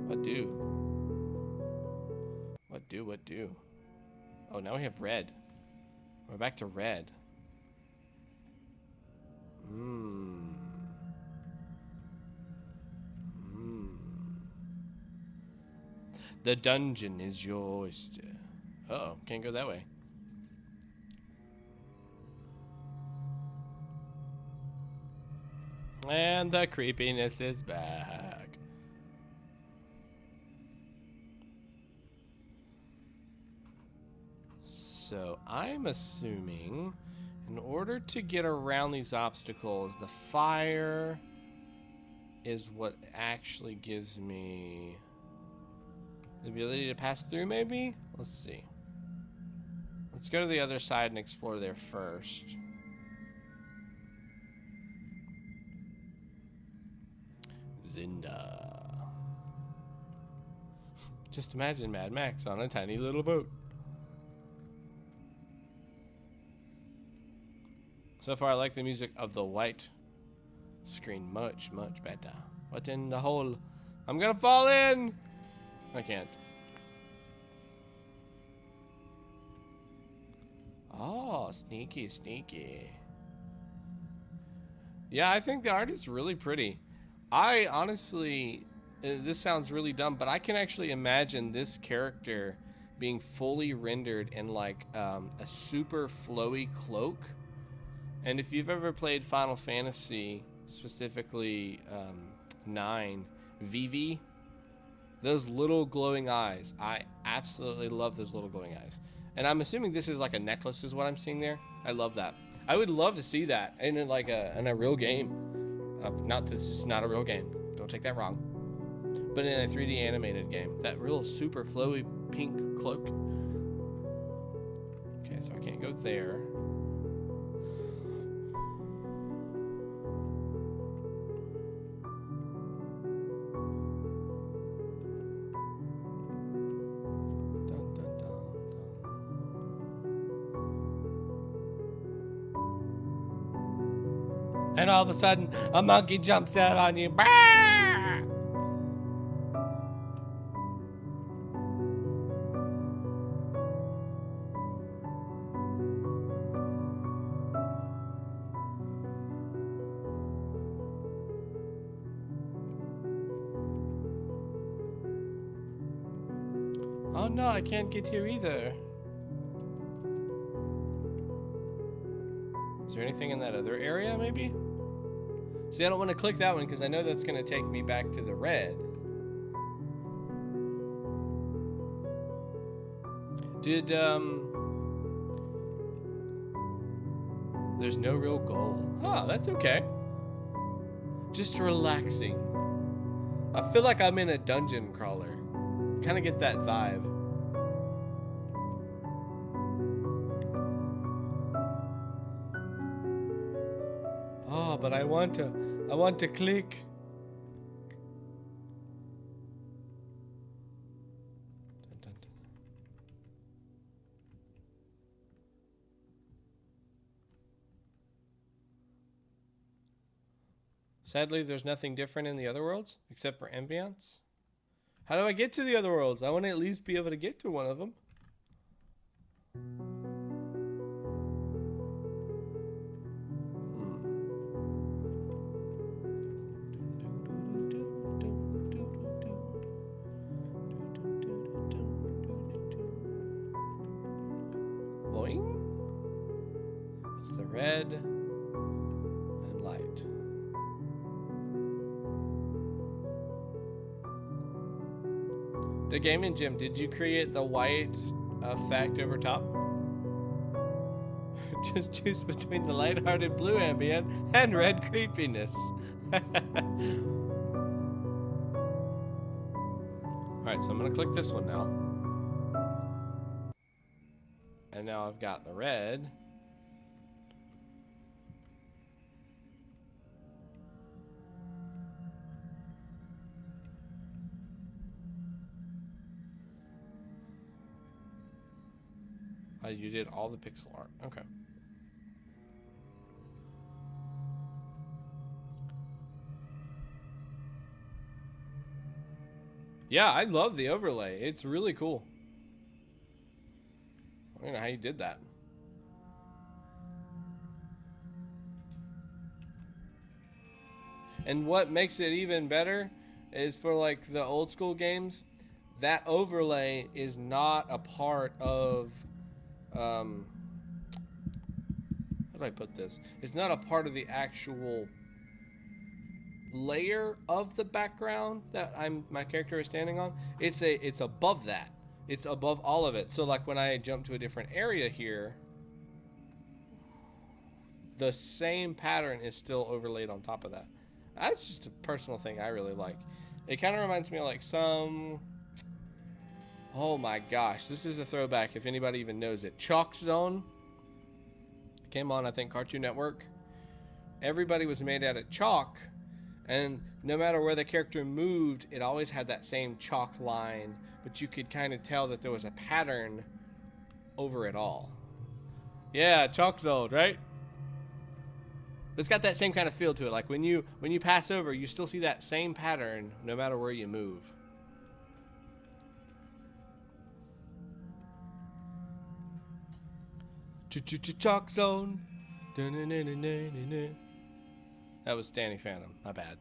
What do? What do? What do? Oh, now we have red. We're back to red. The dungeon is your oyster. Uh-oh, can't go that way. And the creepiness is back. So I'm assuming in order to get around these obstacles, the fire is what actually gives me the ability to pass through, maybe? Let's see. Let's go to the other side and explore there first. Zenda. Just imagine Mad Max on a tiny little boat. So far, I like the music of the white screen much, much better. What in the hole? I'm gonna fall in! I can't. Oh, sneaky, sneaky. Yeah, I think the art is really pretty. I honestly, this sounds really dumb, but I can actually imagine this character being fully rendered in like a super flowy cloak. And if you've ever played Final Fantasy, specifically 9, Vivi, those little glowing eyes, I absolutely love those little glowing eyes. And I'm assuming this is like a necklace is what I'm seeing there. I love that. I would love to see that in like in a real game. Not that this is not a real game. Don't take that wrong. But in a 3D animated game. That real super flowy pink cloak. Okay, so I can't go there. And all of a sudden, a monkey jumps out on you. Bah! Oh no, I can't get here either. Is there anything in that other area, maybe? See, I don't want to click that one because I know that's going to take me back to the red. Did, there's no real goal. Oh, that's okay. Just relaxing. I feel like I'm in a dungeon crawler. Kind of get that vibe. Oh, but I want to click. Dun, dun, dun. Sadly, there's nothing different in the other worlds except for ambience. How do I get to the other worlds? I want to at least be able to get to one of them. Boing. It's the red and light. The gaming gym, did you create the white effect over top? Just choose between the lighthearted blue ambient and red creepiness. Alright, so I'm gonna click this one now. And now I've got the red. Oh, you did all the pixel art. Okay. Yeah, I love the overlay. It's really cool. I don't know how you did that. And what makes it even better is for like the old school games, that overlay is not a part of how do I put this? It's not a part of the actual layer of the background that my character is standing on. It's above that. It's above all of it. So like when I jump to a different area here, the same pattern is still overlaid on top of that. That's just a personal thing I really like. It kind of reminds me of like some, oh my gosh, this is a throwback if anybody even knows it. Chalk Zone. It came on, I think, Cartoon Network. Everybody was made out of chalk, and no matter where the character moved, it always had that same chalk line, but you could kind of tell that there was a pattern over it all. Yeah, Chalk Zone, right? It's got that same kind of feel to it. Like when you pass over, you still see that same pattern no matter where you move. Chalk Zone. That was Danny Phantom. My bad.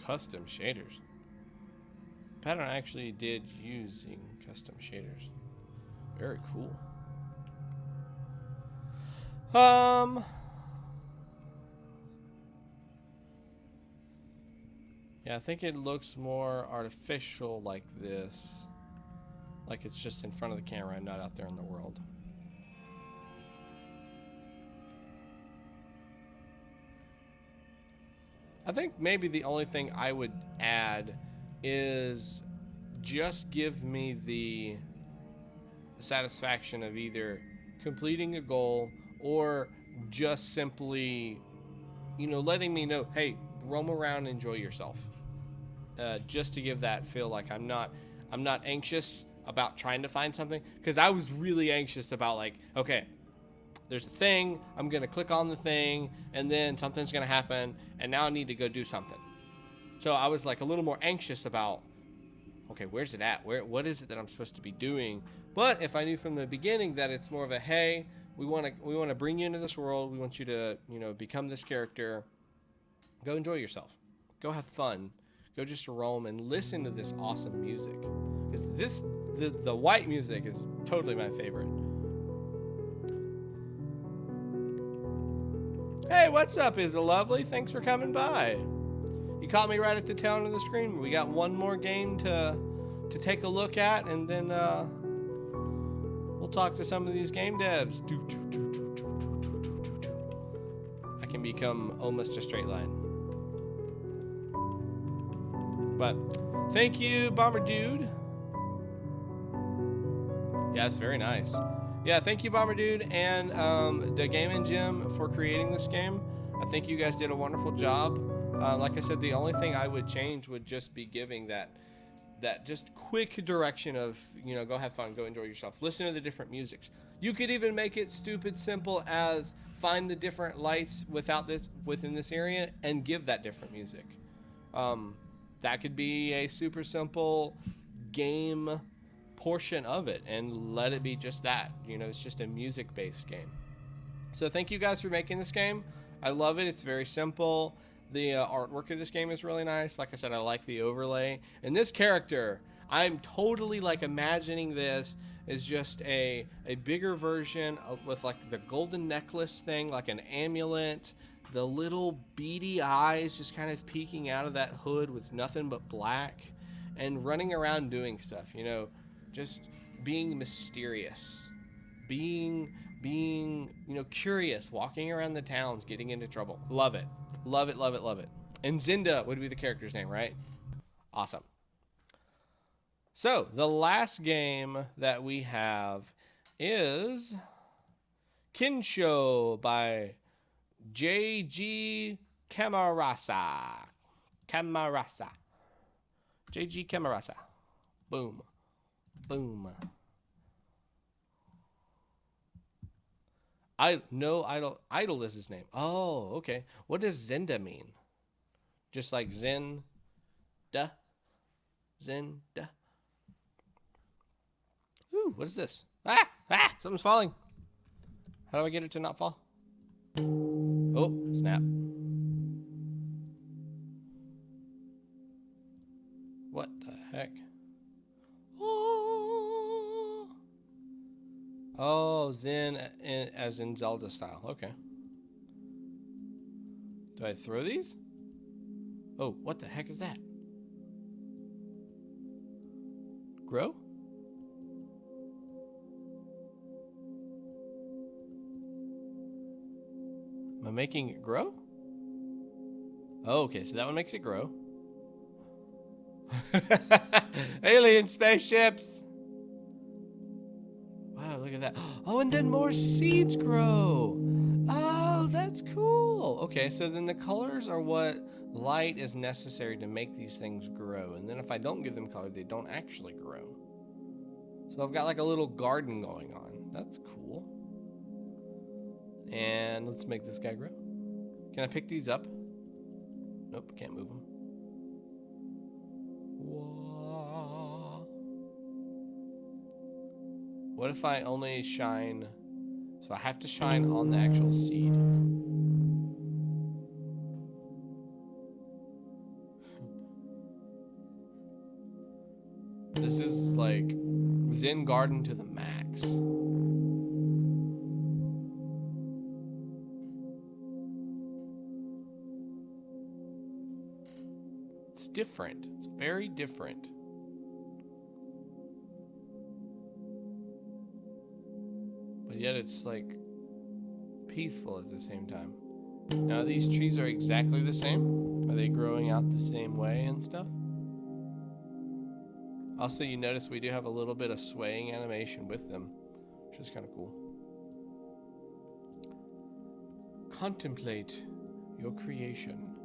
Custom shaders. Pattern I actually did using custom shaders. Very cool. Yeah, I think it looks more artificial like this. Like it's just in front of the camera and not out there in the world. I think maybe the only thing I would add is just give me the satisfaction of either completing a goal or just simply, letting me know, hey, roam around and enjoy yourself. Just to give that feel like I'm not anxious about trying to find something, because I was really anxious about like, okay, there's a thing, I'm gonna click on the thing, and then something's gonna happen, and now I need to go do something. So I was like a little more anxious about, okay, where's it at? What is it that I'm supposed to be doing? But if I knew from the beginning that it's more of a, hey, we want to bring you into this world, we want you to, become this character, go enjoy yourself, go have fun, go just roam and listen to this awesome music. Because the white music is totally my favorite. Hey, what's up, Is It Lovely? Thanks for coming by. You caught me right at the tail end of the screen. We got one more game to take a look at, and then we'll talk to some of these game devs. I can become almost a straight line. But thank you, Bomberdude. Yeah, it's very nice. Yeah, thank you, Bomberdude, and the Game and Gym for creating this game. I think you guys did a wonderful job. Like I said, the only thing I would change would just be giving that just quick direction of, go have fun, go enjoy yourself. Listen to the different musics. You could even make it stupid simple as find the different lights within this area and give that different music. That could be a super simple game portion of it, and let it be just that. It's just a music-based game. So thank you guys for making this game. I love it. It's very simple. The artwork of this game is really nice. Like I said, I like the overlay. And this character, I'm totally like imagining this as just a bigger version with like the golden necklace thing, like an amulet, the little beady eyes just kind of peeking out of that hood with nothing but black, and running around doing stuff, just being mysterious, being curious, walking around the towns, getting into trouble. Love it. Love it, love it, love it. And Zenda would be the character's name, right? Awesome. So, the last game that we have is Kensho by JGCamarasa. JGCamarasa. Boom. Boom. Idle is his name. Oh, okay. What does Zenda mean? Just like Zen, da, Zenda. Ooh, what is this? Ah, something's falling. How do I get it to not fall? Oh, snap. What the heck? Oh, Zen as in Zelda style. Okay. Do I throw these? Oh, what the heck is that? Grow? Am I making it grow? Oh, okay, so that one makes it grow. Alien spaceships! Wow, look at that. Oh, and then more seeds grow. Oh, that's cool. Okay, so then the colors are what light is necessary to make these things grow. And then if I don't give them color, they don't actually grow. So I've got like a little garden going on. That's cool. And let's make this guy grow. Can I pick these up? Nope, can't move them. Whoa. What if I only shine? So I have to shine on the actual seed. This is like Zen Garden to the max. It's different. It's very different. But yet it's like peaceful at the same time. Now these trees are exactly the same. Are they growing out the same way and stuff? Also, you notice we do have a little bit of swaying animation with them, which is kind of cool. Contemplate your creation.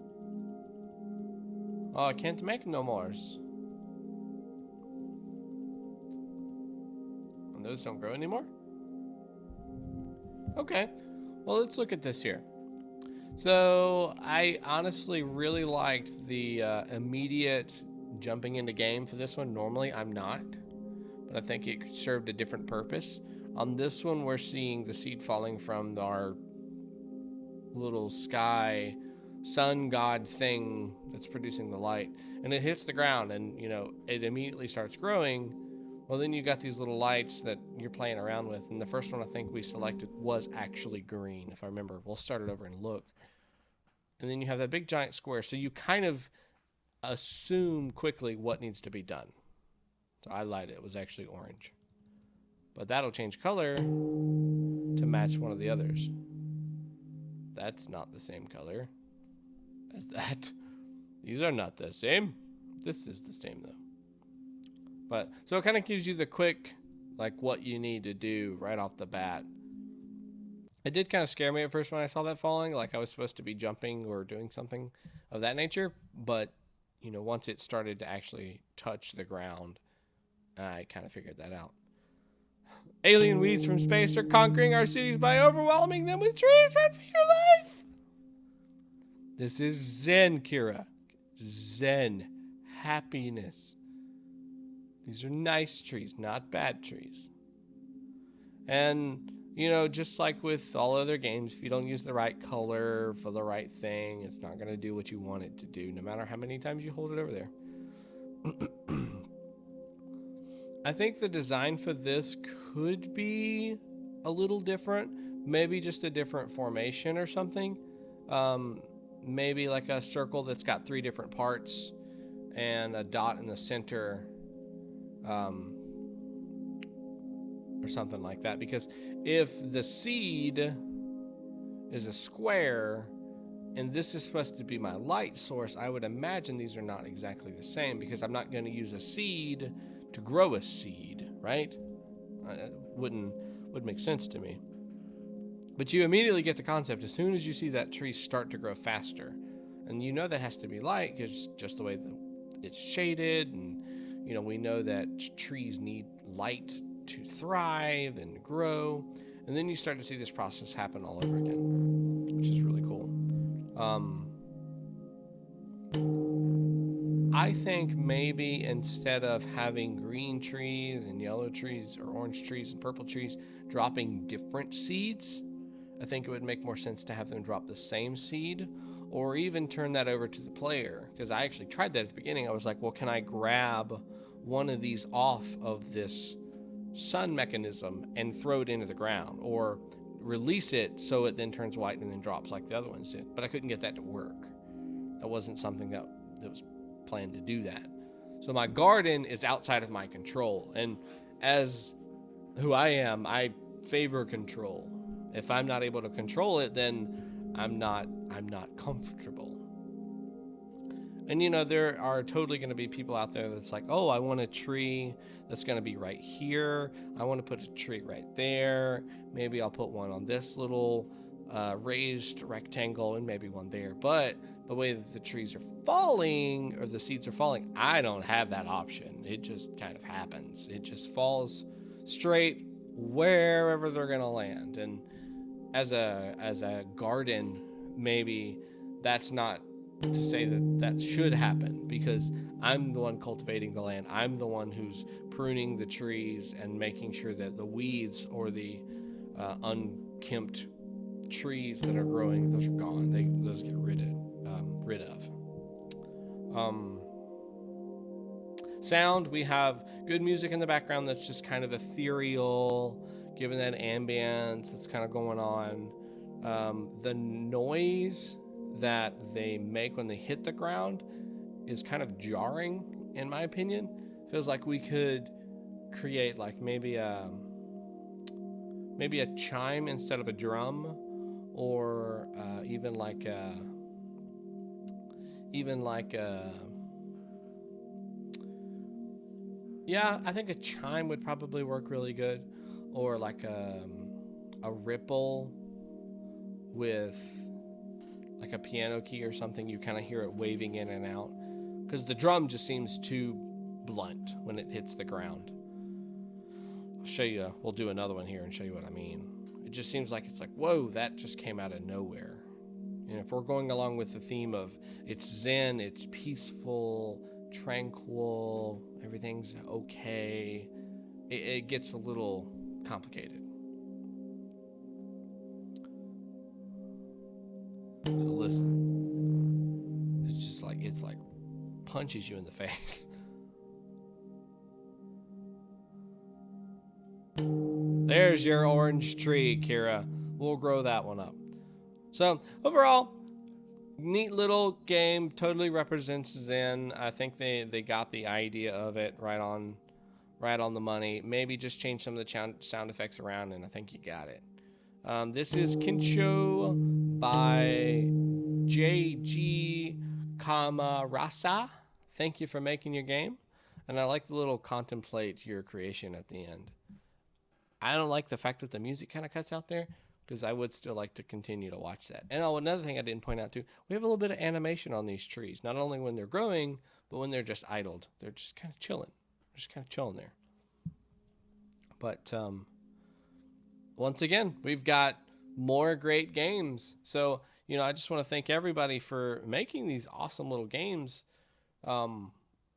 Oh, I can't make no mores. And those don't grow anymore? Okay, well, let's look at this here. So I honestly really liked the immediate jumping into game for this one. Normally I'm not, but I think it served a different purpose. On this one, we're seeing the seed falling from our little sky sun god thing that's producing the light, and it hits the ground, and you know, it immediately starts growing. Well, then you got these little lights that you're playing around with, and the first one I think we selected was actually green, if I remember. We'll start it over and look. And then you have that big giant square, so you kind of assume quickly what needs to be done. So I lied, it was actually orange. But that'll change color to match one of the others. That's not the same color as that. These are not the same. This is the same though. But so it kind of gives you the quick, like, what you need to do right off the bat. It did kind of scare me at first when I saw that falling, like I was supposed to be jumping or doing something of that nature. But, you know, once it started to actually touch the ground, I kind of figured that out. Alien weeds from space are conquering our cities by overwhelming them with trees. Run for your life! This is Zen, Kira. Zen. Happiness. These are nice trees, not bad trees. And, you know, just like with all other games, if you don't use the right color for the right thing, it's not going to do what you want it to do, no matter how many times you hold it over there. I think the design for this could be a little different. Maybe just a different formation or something. Maybe like a circle that's got 3 different parts and a dot in the center. Or something like that, because if the seed is a square and this is supposed to be my light source, I would imagine these are not exactly the same because I'm not going to use a seed to grow a seed, right? Wouldn't make sense to me. But you immediately get the concept as soon as you see that tree start to grow faster. And you know that has to be light because just the way that it's shaded, and you know, we know that trees need light to thrive and grow. And then you start to see this process happen all over again, which is really cool. I think maybe instead of having green trees and yellow trees or orange trees and purple trees dropping different seeds, I think it would make more sense to have them drop the same seed, or even turn that over to the player. Because I actually tried that at the beginning. I was like, well, can I grab one of these off of this sun mechanism and throw it into the ground, or release it so it then turns white and then drops like the other ones did? But I couldn't get that to work. That wasn't something that was planned to do that. So my garden is outside of my control, and as who I am, I favor control. If I'm not able to control it, then I'm not comfortable. And you know, there are totally going to be people out there that's like, oh, I want a tree that's going to be right here. I want to put a tree right there. Maybe I'll put one on this little raised rectangle and maybe one there. But the way that the trees are falling, or the seeds are falling, I don't have that option. It just kind of happens. It just falls straight wherever they're going to land. And as a garden, maybe that's not to say that should happen, because I'm the one cultivating the land. I'm the one who's pruning the trees and making sure that the weeds or the unkempt trees that are growing, those are gone. Those get rid of. Sound, we have good music in the background that's just kind of ethereal, given that ambience that's kind of going on. The noise that they make when they hit the ground is kind of jarring, in my opinion. Feels like we could create like maybe a chime instead of a drum, or even like a yeah, I think a chime would probably work really good, or like a ripple with like a piano key or something. You kind of hear it waving in and out, because the drum just seems too blunt when it hits the ground. I'll show you. We'll do another one here and show you what I mean. It just seems like it's like, whoa, that just came out of nowhere. And if we're going along with the theme of it's zen, it's peaceful, tranquil, everything's okay, it gets a little complicated. So listen, it's just like, it's like punches you in the face. There's your orange tree, Kira. We'll grow that one up. So overall, neat little game. Totally represents Zen. I think they got the idea of it right on the money. Maybe just change some of the sound effects around, and I think you got it. This is Kensho by JGCamarasa. Thank you for making your game. And I like the little contemplate your creation at the end. I don't like the fact that the music kind of cuts out there, because I would still like to continue to watch that. And another thing I didn't point out too, we have a little bit of animation on these trees, not only when they're growing, but when they're just idled. They're just kind of chilling. They're just kind of chilling there. But once again, we've got more great games. So, you know, I just want to thank everybody for making these awesome little games.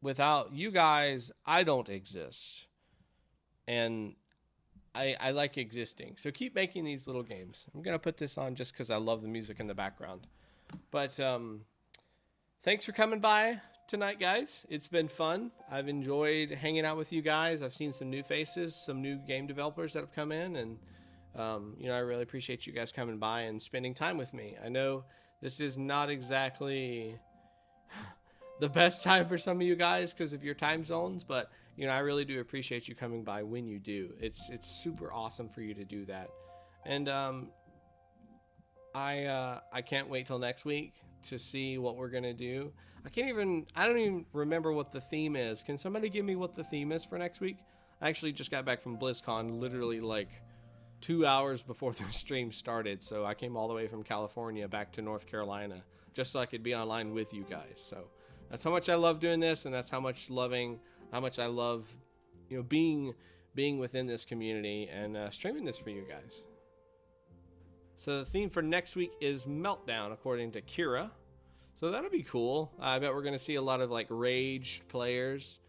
Without you guys, I don't exist. And I like existing. So keep making these little games. I'm going to put this on just because I love the music in the background. But thanks for coming by tonight, guys. It's been fun. I've enjoyed hanging out with you guys. I've seen some new faces, some new game developers that have come in. And, you know, I really appreciate you guys coming by and spending time with me. I know this is not exactly the best time for some of you guys because of your time zones, but you know, I really do appreciate you coming by when you do. It's super awesome for you to do that. And I can't wait till next week to see what we're gonna do. I don't even remember what the theme is. Can somebody give me what the theme is for next week? I actually just got back from BlizzCon literally like 2 hours before the stream started, so I came all the way from California back to North Carolina just so I could be online with you guys. So that's how much I love doing this, and that's how much I love, you know, being within this community and streaming this for you guys. So the theme for next week is Meltdown, according to Kira. So that'll be cool. I bet we're gonna see a lot of like rage players.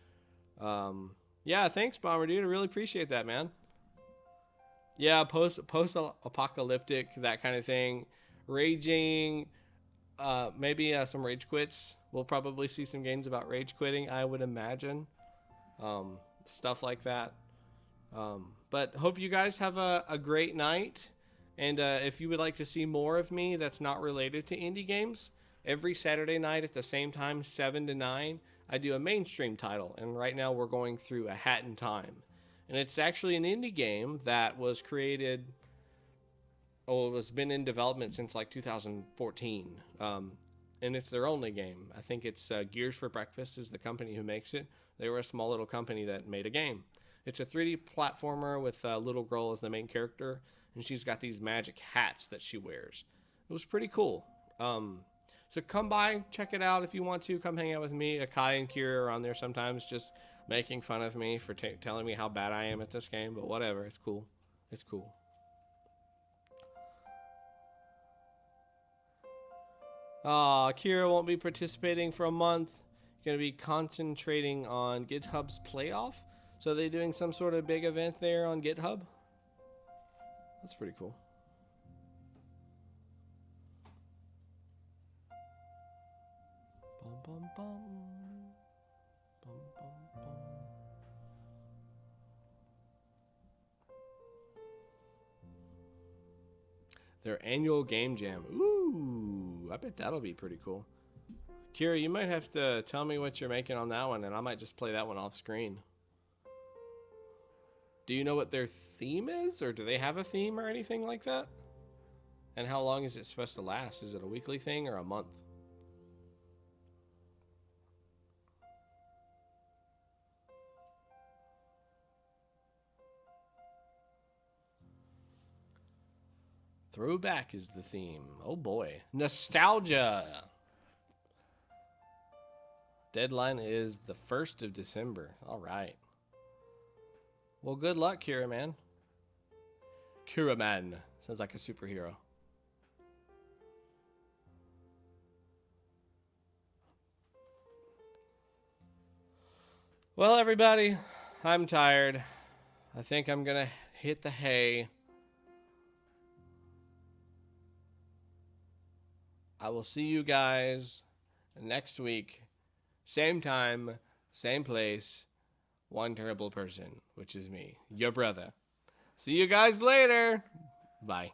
Yeah, thanks, Bomberdude. I really appreciate that, man. Yeah, post-apocalyptic, that kind of thing. Raging, maybe some rage quits. We'll probably see some games about rage quitting, I would imagine. Stuff like that. But hope you guys have a great night. And if you would like to see more of me that's not related to indie games, every Saturday night at the same time, 7 to 9, I do a mainstream title. And right now we're going through A Hat in Time. And it's actually an indie game that was created, it has been in development since like 2014. And it's their only game. I think it's Gears for Breakfast is the company who makes it. They were a small little company that made a game. It's a 3D platformer with a little girl as the main character. And she's got these magic hats that she wears. It was pretty cool. So come by, check it out if you want to. Come hang out with me. Akai and Kira are on there sometimes just making fun of me for telling me how bad I am at this game. But whatever, it's cool. It's cool. Aw, Kira won't be participating for a month. Going to be concentrating on GitHub's playoff. So are they doing some sort of big event there on GitHub? That's pretty cool. Bum, bum, bum. Bum, bum, bum. Their annual game jam. Ooh, I bet that'll be pretty cool. Kira, you might have to tell me what you're making on that one, and I might just play that one off screen. Do you know what their theme is, or do they have a theme or anything like that? And how long is it supposed to last? Is it a weekly thing or a month? Throwback is the theme. Oh boy. Nostalgia. Deadline is the 1st of December. All right. Well, good luck, Kira, man. Kira, man. Sounds like a superhero. Well, everybody, I'm tired. I think I'm going to hit the hay. I will see you guys next week. Same time, same place. One terrible person, which is me, your brother. See you guys later. Bye.